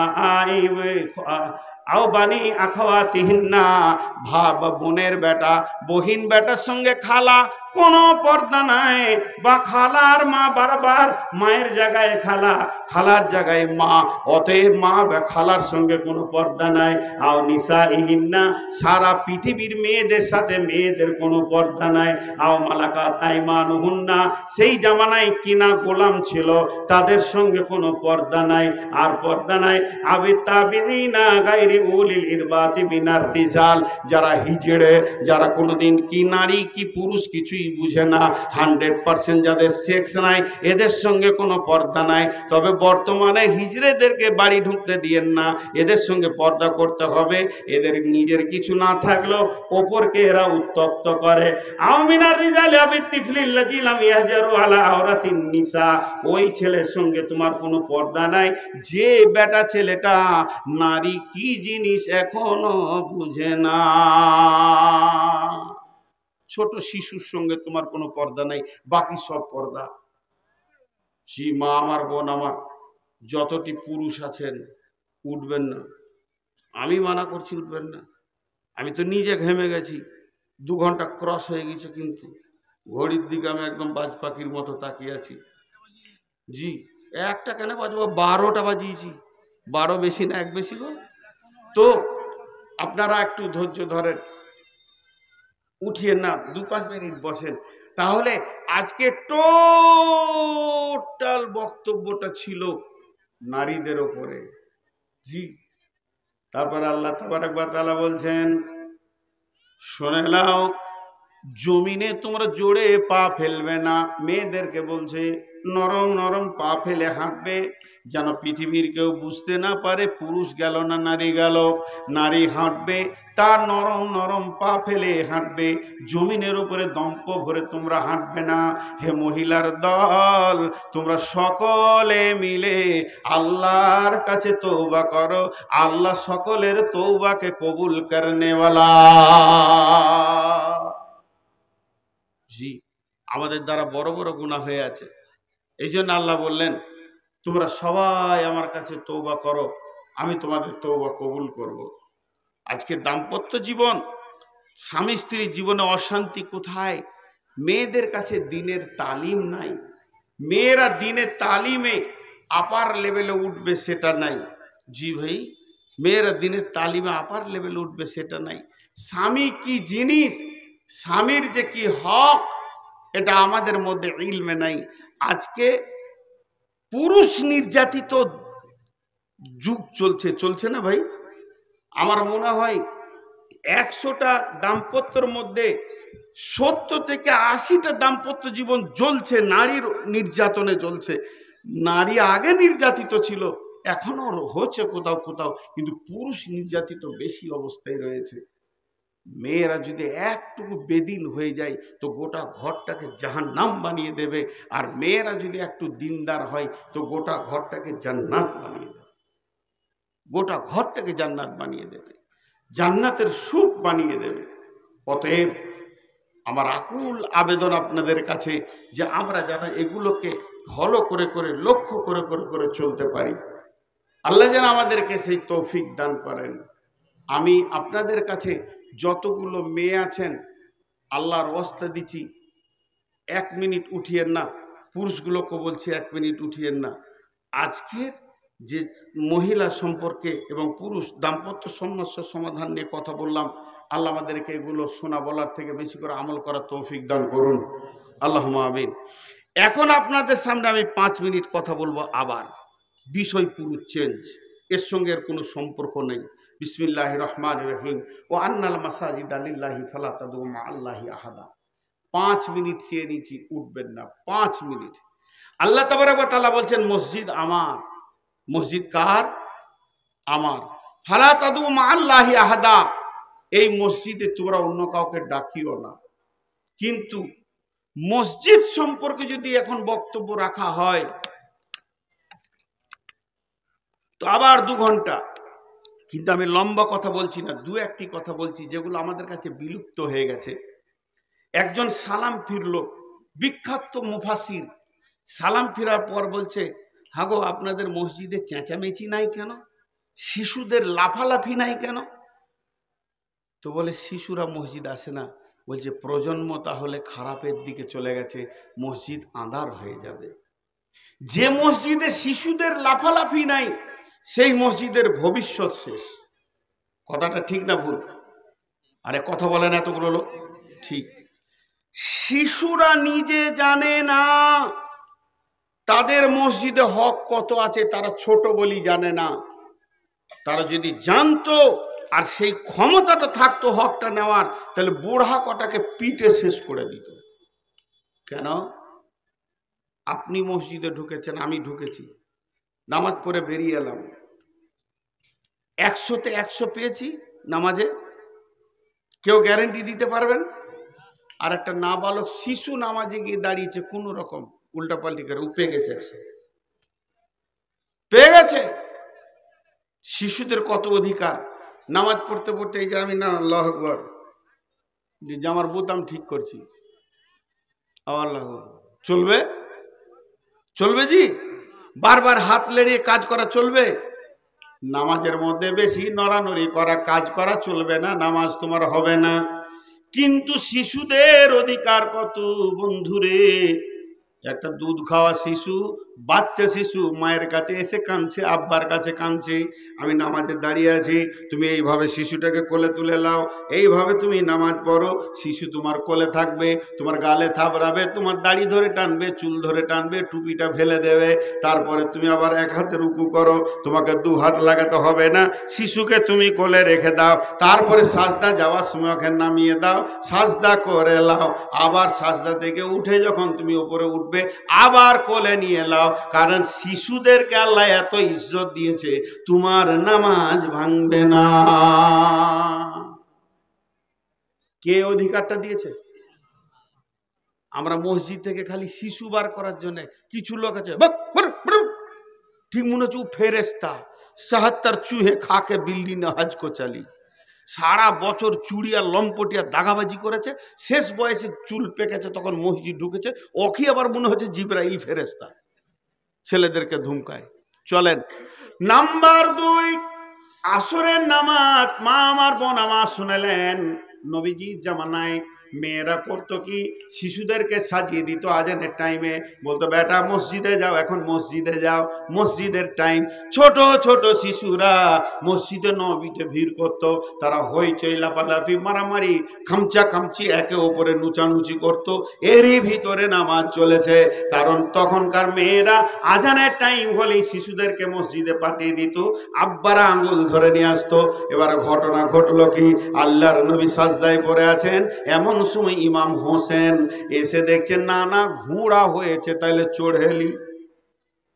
আও বানি আখাওয়াতিহিন্না, ভাব বোনের বেটা বহিন বেটার সঙ্গে খালা, কোনো পর্দা নাই। বা খালার মা বারবার মায়ের জায়গায় খালা, খালার জায়গায় মা, অতএব মা বা খালার সঙ্গে কোনো পর্দা নাই। আও নিসাইহিন্না, সারা পৃথিবীর মেয়েদের সাথে মেয়েদের কোনো পর্দা নাই। আও মালাকাত আইমানুহুন্না, সেই জামানায় কিনা গোলাম ছিল, তাদের সঙ্গে কোনো পর্দা নাই। আর পর্দা নাই আবিতাবিনা গায়রি উলিল ইরবাতি মিনার রিজাল, যারা হিজড়ে, যারা কোনোদিন কি নারী কি পুরুষ কিছুই বুঝে না, 100% যাদের সেক্স নাই, এদের সঙ্গে কোনো পর্দা নাই। তবে বর্তমানে হিজড়েদেরকে বাড়ি ঢুকতে দিয়েন না, এদের সঙ্গে পর্দা করতে হবে। এদের নিজের কিছু না থাকলেও ওপরকে এরা উত্তপ্ত করে। আমিনার রিজাল আবিতিফলিল্লাযী লাম ইয়াহজারু আলা আওরাতিন নিসা, ওই ছেলের সঙ্গে তোমার কোনো পর্দা নাই, যে বেটা ছেলেটা নারী কি জিনিস এখনো বুঝে না। ছোট শিশুর সঙ্গে তোমার কোনো পর্দা নাই, বাকি সব পর্দা। জি মা আমার, বোন আমার, যতটি পুরুষ আছেন উঠবেন না, আমি মানা করছি উঠবেন না। আমি তো নিজে ঘেমে গেছি, 2 ঘন্টা ক্রস হয়ে গেছে, কিন্তু ঘড়ির দিকে আমি একদম বাজ পাখির মতো তাকিয়ে আছি। জি, একটা কেন বাজবো, 12টা বাজিয়েছি, 12 বেশি না 1 বেশি গো। তো আপনারা একটু ধৈর্য ধরেন, উঠিয়ে না, 2-5 মিনিট বসেন। তাহলে আজকে টোটাল বক্তব্যটা ছিল নারীদের ওপরে। জি, তারপর আল্লাহ তাবারক ওয়া তাআলা বলছেন, শুনে নাও, জমিনে তোমরা জোরে পা ফেলবে না। মেয়েদেরকে বলছে নরম নরম পা ফেলে হাঁটবে, যেন পৃথিবীর কেউ বুঝতে না পারে পুরুষ গেল না নারী গেল। নারী হাঁটবে তার নরম নরম পা ফেলে হাঁটবে, জমিনের উপরে দম্প ভরে তোমরা হাঁটবে না। হে মহিলার দল, তোমরা সকলে মিলে আল্লাহর কাছে তওবা করো, আল্লাহ সকলের তওবাকে কবুল করনেওয়ালা। জি, আমাদের দ্বারা বড় বড় গুনাহ হয়ে আছে, এই জন্য আল্লাহ বললেন তোমরা সবাই আমার কাছে তওবা করো, আমি তোমাদের তওবা কবুল করব। আজকে দাম্পত্য জীবন, স্বামী স্ত্রীর জীবনে অশান্তি কোথায়? মেয়েদের কাছে দিনের তালিম নাই। মেয়েরা দিনের তালিমে আপার লেভেলে উঠবে সেটা নাই। জি ভাই, মেয়েরা দিনের তালিমে আপার লেভেলে উঠবে সেটা নাই। স্বামী কি জিনিস, স্বামীর যে কি হক, এটা আমাদের মধ্যে ইলমে নাই। আজকে পুরুষ নির্যাতিত যুগ চলছে, চলছে না ভাই? আমার মনে হয় 100টা দাম্পত্যর মধ্যে 70 থেকে 80টা দাম্পত্য জীবন জ্বলছে নারীর নির্যাতনে জ্বলছে। নারী আগে নির্যাতিত ছিল, এখনো হচ্ছে কোথাও কোথাও, কিন্তু পুরুষ নির্যাতিত বেশি অবস্থায় রয়েছে। মেয়েরা যদি একটুকু বেদিন হয়ে যায় তো গোটা ঘরটাকে জাহান্নাম বানিয়ে দেবে, আর মেয়েরা যদি একটু দিনদার হয় তো গোটা ঘরটাকে জান্নাত বানিয়ে দেবে, গোটা ঘরটাকে জান্নাত বানিয়ে দেবে, জান্নাতের সুখ বানিয়ে দেবে। অতএব আমার আকুল আবেদন আপনাদের কাছে যে আমরা যেন এগুলোকে ফলো করে করে, লক্ষ্য করে করে করে চলতে পারি। আল্লাহ যেন আমাদেরকে সেই তৌফিক দান করেন। আমি আপনাদের কাছে যতগুলো মেয়ে আছেন আল্লাহর ওয়াস্তা দিচ্ছি, 1 মিনিট উঠিয়েন না। পুরুষগুলোকে বলছি 1 মিনিট উঠিয়েন না। আজকের যে মহিলা সম্পর্কে এবং পুরুষ দাম্পত্য সমস্যার সমাধান নিয়ে কথা বললাম, আল্লাহ আমাদেরকে এগুলো শোনা বলার থেকে বেশি করে আমল করার তৌফিক দান করুন, আল্লাহুম্মা আমিন। এখন আপনাদের সামনে আমি 5 মিনিট কথা বলবো, আবার বিষয় পুরো চেঞ্জ, এর সঙ্গে এর কোনো সম্পর্ক নেই। বিসমিল্লাহির রহমানির রহিম। ও আন্নাল মাসাজিদা লিল্লাহি ফালা তাদউ মা আল্লাহি আহাদা। 5 মিনিট চেয়ে নিয়েছি, উঠবেন না 5 মিনিট। আল্লাহ তাবারক ওয়া তাআলা বলছেন মসজিদ আমার। মসজিদ কার? আমার। ফালা তাদউ মা আল্লাহি আহাদা, এই মসজিদে তোমরা অন্য কাউকে ডাকিও না। কিন্তু মসজিদ সম্পর্কে যদি এখন বক্তব্য রাখা হয় তো আবার 2 ঘন্টা। কিন্তু আমি লম্বা কথা বলছি না, 2-1টি কথা বলছি যেগুলো আমাদের কাছে বিলুপ্ত হয়ে গেছে। একজন সালাম ফিরল, বিখ্যাত মুফাসির, সালাম ফেরার পর বলছে হাগো আপনাদের মসজিদে চেঁচামেচি নাই কেন, শিশুদের লাফালাফি নাই কেন? তো বলে শিশুরা মসজিদ আসে না। বলছে প্রজন্ম তাহলে খারাপের দিকে চলে গেছে, মসজিদ আঁধার হয়ে যাবে। যে মসজিদে শিশুদের লাফালাফি নাই সেই মসজিদের ভবিষ্যৎ শেষ। কথাটা ঠিক না ভুল? আরে কথা বলেন এতগুলো লোক। ঠিক। শিশুরা নিজে জানে না তাদের মসজিদে হক কত আছে, তারা ছোট বলি জানে না। তারা যদি জানতো আর সেই ক্ষমতাটা থাকতো হকটা নেওয়ার, তাহলে বুড়া কটাকে পিটে শেষ করে দিত। কেন? আপনি মসজিদে ঢুকেছেন, আমি ঢুকেছি, নামাজ পড়ে বেরিয়ে এলাম, 100তে 100 পেয়েছি নামাজে, কেউ গ্যারেন্টি দিতে পারবেন? আর একটা নাবালক শিশু নামাজে গিয়ে দাঁড়িয়েছে কোন রকম উল্টাপাল্টি করে, পেয়ে গেছে 100, পেয়ে গেছে। শিশুদের কত অধিকার। নামাজ পড়তে পড়তে এই যে আমি না আল্লাহু আকবার, যে জামার বোতাম ঠিক করছি, আল্লাহু আকবার, চলবে? চলবে জি? বারবার হাত লেড়িয়ে কাজ করা চলবে? নামাজের মধ্যে বেশি নড়ানড়ি করা, কাজ করা চলবে না, নামাজ তোমার হবে না। কিন্তু শিশুদের অধিকার কত বন্ধুরে, একটা দুধ খাওয়া শিশু, বাচ্চা শিশু মায়ের কাছে এসে কাঁদছে, আব্বার কাছে কাঁদছে, আমি নামাজে দাঁড়িয়ে আছি, তুমি এইভাবে শিশুটাকে কোলে তুলে নাও, এইভাবে তুমি নামাজ পড়ো, শিশু তোমার কোলে থাকবে, তোমার গালে থাবড়াবে, তোমার দাড়ি ধরে টানবে, চুল ধরে টানবে, টুপিটা ফেলে দেবে, তারপরে তুমি আবার এক হাতে রুকু করো, তোমাকে দু হাত লাগাতে হবে না, শিশুকে তুমি কোলে রেখে দাও, তারপরে সাজদা যাওয়ার সময় ওকে নামিয়ে দাও, সাজদা করে লাও, আবার সাজদা থেকে উঠে যখন তুমি উপরে উঠবে আবার কোলে নিয়ে লাও, কারণ শিশুদেরকে আল্লাহ এত ইজ্জত দিয়েছে, তোমার নামাজ ভাঙবে না। কে অধিকারটা দিয়েছে? আমরা মসজিদ থেকে খালি শিশু বার করার জন্য কিছু লোক আছে, ঠিক মনে হচ্ছে ফেরেস্তা ৭৭ চুহে খাকে বিল্লি না হজ কো চালি, সারা বছর চুড়ি আর লম্পটিয়া দাগাবাজি করেছে, শেষ বয়সে চুল পেকেছে, তখন মসজিদ ঢুকেছে, ওকে আবার মনে হচ্ছে জিবরাইল ফেরেস্তা, ছেলেদেরকে ধুমকায়। চলেন নাম্বার 2, আসরের নামাজ। মা আমার বোন আমার শুনেলেন, নবীজির জামানায় মেয়েরা করতো কি, শিশুদেরকে সাজিয়ে দিত আজানের টাইমে, বলতো বেটা মসজিদে যাও, এখন মসজিদে যাও, মসজিদের টাইম। ছোট ছোট শিশুরা মসজিদে নবীতে ভিড় করতো, তারা হইচই লাফালাফি মারামারি খামচা খামচি একে ওপরে নুচানুচি করত, এরই ভিতরে নামাজ চলেছে। কারণ তখনকার মেয়েরা আজানের টাইম হলেই শিশুদেরকে মসজিদে পাঠিয়ে দিত, আব্বারা আঙ্গুল ধরে নিয়ে আসতো। এবারে ঘটনা ঘটলো কি, আল্লাহর নবী সাজদায় পড়ে আছেন, এমন সময় ইমাম হোসেন এসে দেখছেন না না ঘোড়া হয়েছে, তাইলে চড়েলি।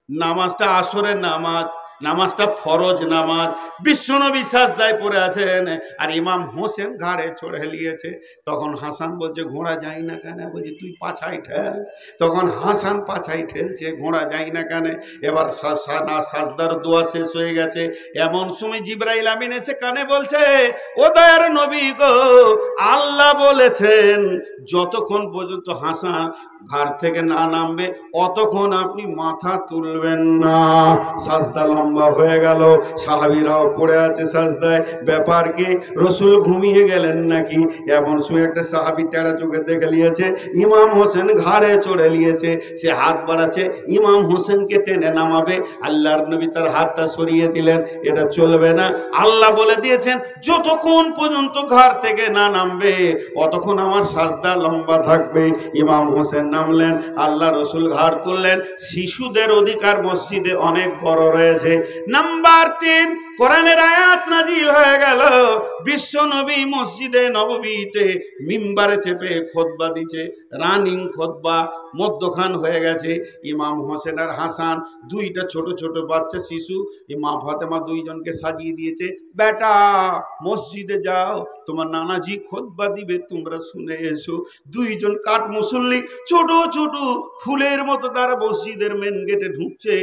নামাজটা আসরের নামাজ, নামাজটা ফরজ নামাজ, বিশ্বনবী সাজদায় পড়ে আছেন আর ইমাম হোসেন ঘাড়ে চড়ে নিয়েছে। তখন হাসান বলছে ঘোড়া যাই না কেন? বলছে তুই পাছাই ঠেল। তখন হাসান পাছাই ঠেলছে, ঘোড়া যাই না কেন? এবার সাজদার দোয়া শেষ হয়ে গেছে, এমন সময় জিবরাইল আমিন এসে কানে বলছে, ও দয়ার নবী গো, আল্লাহ বলেছেন যতক্ষণ পর্যন্ত হাসান ঘাড় থেকে না নামবে অতক্ষণ আপনি মাথা তুলবেন না। সাজদা লম্বা হয়ে গেল, সাহাবীরাও পড়ে আছে সাজদায়, ব্যাপার কি রসুল ঘুমিয়ে গেলেন নাকি? এমন সময় একটা সাহাবী টেরা চোখে দেখে নিয়েছে, ইমাম হোসেন ঘাড়ে চড়ে নিয়েছে, সে হাত বাড়াচ্ছে ইমাম হোসেনকে টেনে নামাবে, আল্লাহর নবী তার হাতটা সরিয়ে দিলেন, এটা চলবে না। আল্লাহ বলে দিয়েছেন যতক্ষণ পর্যন্ত ঘাড় থেকে না নামবে অতক্ষণ আমার সাজদা লম্বা থাকবে। ইমাম হোসেন নামলেন, আল্লাহ রসুল ঘাড় তুললেন। শিশুদের অধিকার মসজিদে অনেক বড় রয়েছে। নাম্বার 3, কোরআনের আয়াত নাজিল হয়ে গেল, বিশ্ব নবী মসজিদে নববীতে মিম্বারে চেপে খুতবা দিচ্ছে, রানিং খুতবা, মধ্যখান হয়ে গেছে। ইমাম হোসেন আর হাসান দুইটা ছোট ছোট বাচ্চা শিশু, ইমাম ফাতেমা দুইজনকে সাজিয়ে দিয়েছে, বেটা মসজিদে যাও, তোমার নানাজি খুতবা দিবে, তোমরা শুনে এসো। দুইজন কাঠ মুসল্লি ছোট ছোট ফুলের মতো তারা মসজিদের মেন গেটে ঢুকছে।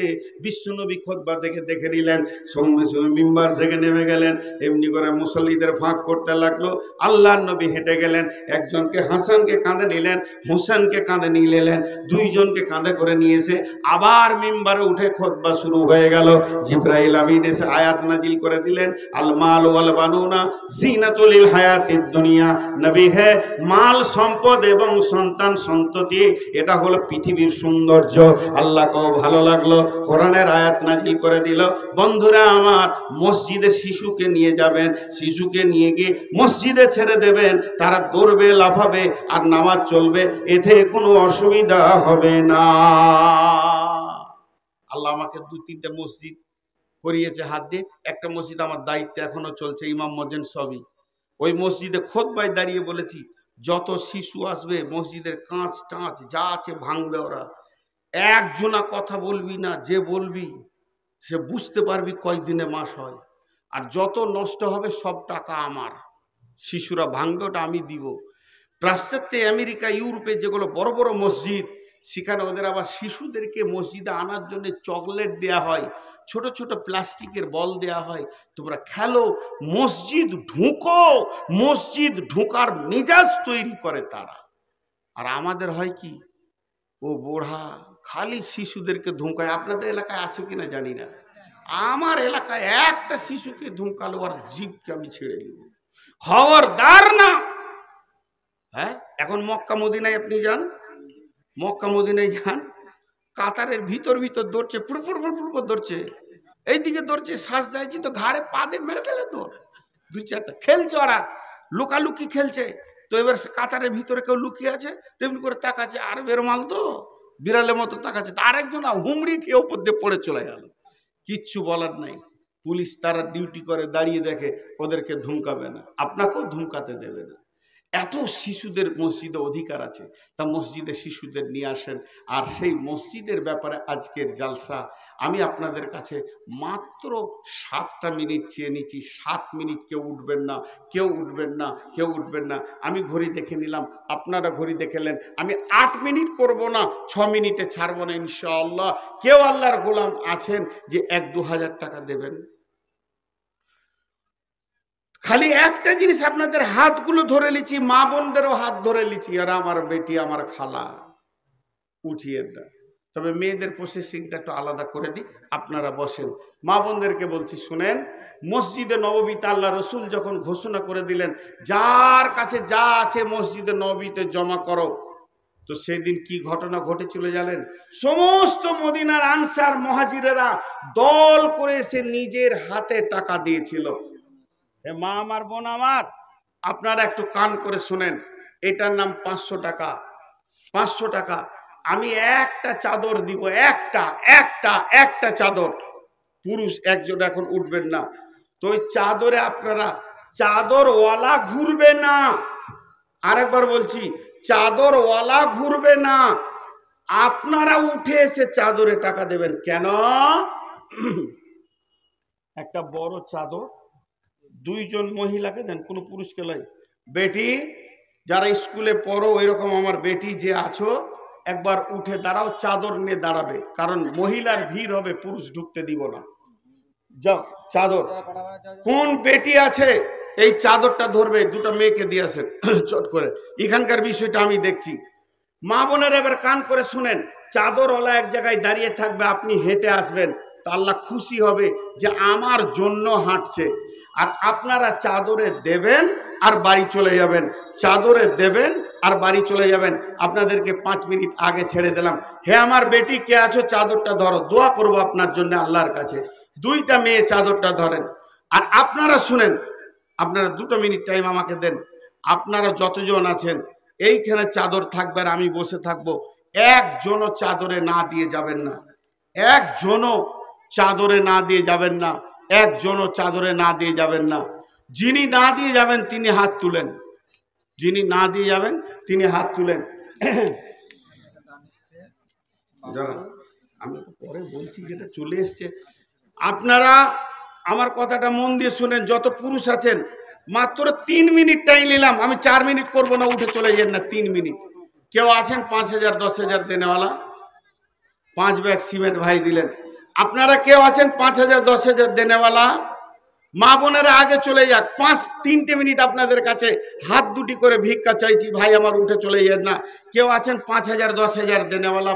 বিশ্বনবী খুতবা দেখে নিলেন, সঙ্গে সঙ্গে মিম্বার থেকে নেমে গেলেন, এমনি করে মুসল্লিদের ফাঁক করতে লাগলো। আল্লাহর নবী হেঁটে গেলেন, একজনকে হাসানকে কাঁধে নিলেন, হোসেনকে কাঁধে নিয়ে এলেন, দুইজনকে কাঁধে করে নিয়ে এসে আবার মিম্বারে উঠে খুতবা শুরু হয়ে গেল। জিবরাইল আমিন এসে আয়াত নাজিল করে দিলেন, আল মাল ওয়াল বানুনা জিনাতুল হায়াতিদ দুনিয়া। নবী হে, মাল সম্পদ এবং সন্তান সন্ততি এটা হলো পৃথিবীর সৌন্দর্য। আল্লাহকেও ভালো লাগলো, কোরআনের আয়াত নাজিল করে দিল। বন্ধুরা আমার, মসজিদে শিশুকে নিয়ে যাবেন, শিশুকে নিয়ে গিয়ে মসজিদে ছেড়ে দেবেন, তারা দৌড়বে লাফাবে আর নামাজ চলবে, এতে কোনো অসুবিধা হবে না। আল্লাহ আমাকে 2-3টে মসজিদ করিয়েছে হাত দিয়ে, একটা মসজিদ আমার দায়িত্বে এখনো চলছে, ইমাম মসজিদ সবই। ওই মসজিদে খুতবায় দাঁড়িয়ে বলেছি, যত শিশু আসবে মসজিদের কাঁচ টাঁচ যা আছে ভাঙবে ওরা, একজনা কথা বলবি না, যে বলবি সে বুঝতে পারবি কয়দিনে মাস হয়, আর যত নষ্ট হবে সব টাকা আমার, শিশুরা ভাঙবে ওটা আমি দিব। পাশ্চাত্যে আমেরিকা ইউরোপে যেগুলো বড় বড় মসজিদ, সেখানে ওদের আবার শিশুদেরকে মসজিদে আনার জন্য চকলেট দেয়া হয়, ছোট ছোট প্লাস্টিকের বল দেয়া হয়, তোমরা খেলো, মসজিদ ঢুকো, মসজিদ ঢুকার মেজাজ তৈরি করে তারা। আর আমাদের হয় কি, ও বোড়া খালি শিশুদেরকে ধুমকায়। আপনাদের এলাকায় আছে কিনা জানি না, আমার এলাকায় একটা শিশুকে ধুমকালো আর জিভকে আমি ছেড়ে দিব, খবরদার না। হ্যাঁ, এখন মক্কা মদিনায় আপনি যান, মক্কা মদিনায় যান, কাতারের ভিতর ভিতর দৌড়ছে, ফুরফুর ফুরফুর করে দৌড়ছে, এইদিকে দৌড়ছে, শ্বাস দিয়েছি তো ঘাড়ে পা দিয়ে মেরে দিলে তো। দুই চারটা খেলছে, ওরা লুকালুকি খেলছে। তো এবার কাতারের ভিতরে কেউ লুকিয়ে আছে, তেমনি করে তাকাচ্ছে, আর বের মাল তো বিড়ালের মতো তাকাচ্ছে। আরেকজন হুমড়ি খেয়ে ওপর দিয়ে পড়ে চলে গেল। কিচ্ছু বলার নাই। পুলিশ তারা ডিউটি করে দাঁড়িয়ে দেখে, ওদেরকে ধমকাবে না, আপনাকেও ধমকাতে দেবে না। এত শিশুদের মসজিদে অধিকার আছে, তা মসজিদে শিশুদের নিয়ে আসেন। আর সেই মসজিদের ব্যাপারে আজকের জালসা আমি আপনাদের কাছে মাত্র 7টা মিনিট চেয়ে নিচ্ছি। 7 মিনিট কেউ উঠবেন না, কেউ উঠবেন না, কেউ উঠবেন না। আমি ঘড়ি দেখে নিলাম, আপনারা ঘড়ি দেখেলেন। আমি 8 মিনিট করব না, 6 মিনিটে ছাড়বো না ইনশাআল্লাহ। কেউ আল্লাহর গোলাম আছেন যে 1-2 হাজার টাকা দেবেন? খালি একটা জিনিস আপনাদের হাতগুলো ধরে লিছি, মা বোনদেরও হাত ধরে লিছি, আর আমার বেটি আমার খালা উঠিয়ে দেন। তবে মেয়েদের প্রসেসিংটা একটু আলাদা করে দিই, আপনারা বসেন। মা বোনদেরকে বলছি শুনেন, মসজিদে নববীতে আল্লাহ রসুল যখন ঘোষণা করে দিলেন যার কাছে যা আছে মসজিদে নববীতে জমা করো, তো সেদিন কি ঘটনা ঘটেছিল জানেন? সমস্ত মদিনার আনসার মুহাজিরেরা দল করে এসে নিজের হাতে টাকা দিয়েছিল। হে মা আমার, বোন আমার, আপনারা একটু কান করে শুনেন। এটার নাম 500 টাকা। 500 টাকা। আমি একটা চাদর দিব, একটা চাদর। পুরুষ একজন এখন উঠবেন না, তো ওই চাদরে আপনারা, চাদরওয়ালা ঘুরবে না। আরেকবার বলছি, চাদরওয়ালা ঘুরবে না, আপনারা উঠে এসে চাদরে টাকা দেবেন। কেন? একটা বড় চাদর 2 জন মহিলাকে দেন, কোনো পুরুষকে লাই। বেটি যারা স্কুলে পড়ো, ওইরকম আমার বেটি যে আছো, একবার উঠে দাঁড়াও, চাদর নিয়ে দাঁড়াবে, কারণ মহিলার ভিড় হবে, পুরুষ ঢুকতে দিব না। যাও, চাদর। কোন বেটি আছে এই চাদরটা ধরবে? 2টা মেয়েকে দিয়ে আসেন চট করে। এখানকার বিষয়টা আমি দেখছি। মা বোনেরা এবার কান করে শুনেন। চাদরওয়ালা এক জায়গায় দাঁড়িয়ে থাকবে, আপনি হেঁটে আসবেন, তা আল্লাহ খুশি হবে যে আমার জন্য হাঁটছে। আর আপনারা চাদরে দেবেন আর বাড়ি চলে যাবেন, চাদরে দেবেন আর বাড়ি চলে যাবেন। আপনাদেরকে 5 মিনিট আগে ছেড়ে দিলাম। হে আমার বেটি কে আছো, চাদরটা ধরো, দোয়া করবো আপনার জন্য আল্লাহর কাছে। 2টা মেয়ে চাদরটা ধরেন। আর আপনারা শুনেন, আপনারা 2টা মিনিট টাইম আমাকে দেন। আপনারা যতজন আছেন এইখানে চাদর থাকবে আর আমি বসে থাকবো। একজনও চাদরে না দিয়ে যাবেন না, একজনও চাদরে না দিয়ে যাবেন না, একজনও চাদরে না দিয়ে যাবেন না। যিনি না দিয়ে যাবেন তিনি হাত তুলেন, যিনি না দিয়ে যাবেন তিনি হাত তুলেন। আমি পরে বলছি, যেটা চলে এসছে। আপনারা আমার কথাটা মন দিয়ে শুনেন। যত পুরুষ আছেন, মাত্র 3 মিনিট টাইম নিলাম, আমি 4 মিনিট করব না, উঠে চলে যান না, 3 মিনিট। কেউ আছেন 5000 10,000 দেনেওয়ালা? 5 ব্যাগ সিমেন্ট ভাই দিলেন। আপনারা কেউ আছেন 5000 10,000 দেনেওয়ালা? মা বোনেরা আগে চলে যাক। 3টে মিনিট আপনাদের কাছে হাত দুটি করে ভিক্ষা চাইছি, ভাই আমার উঠে চলে যান না। কেউ আছেন 5000 10,000 দেনেওয়ালা?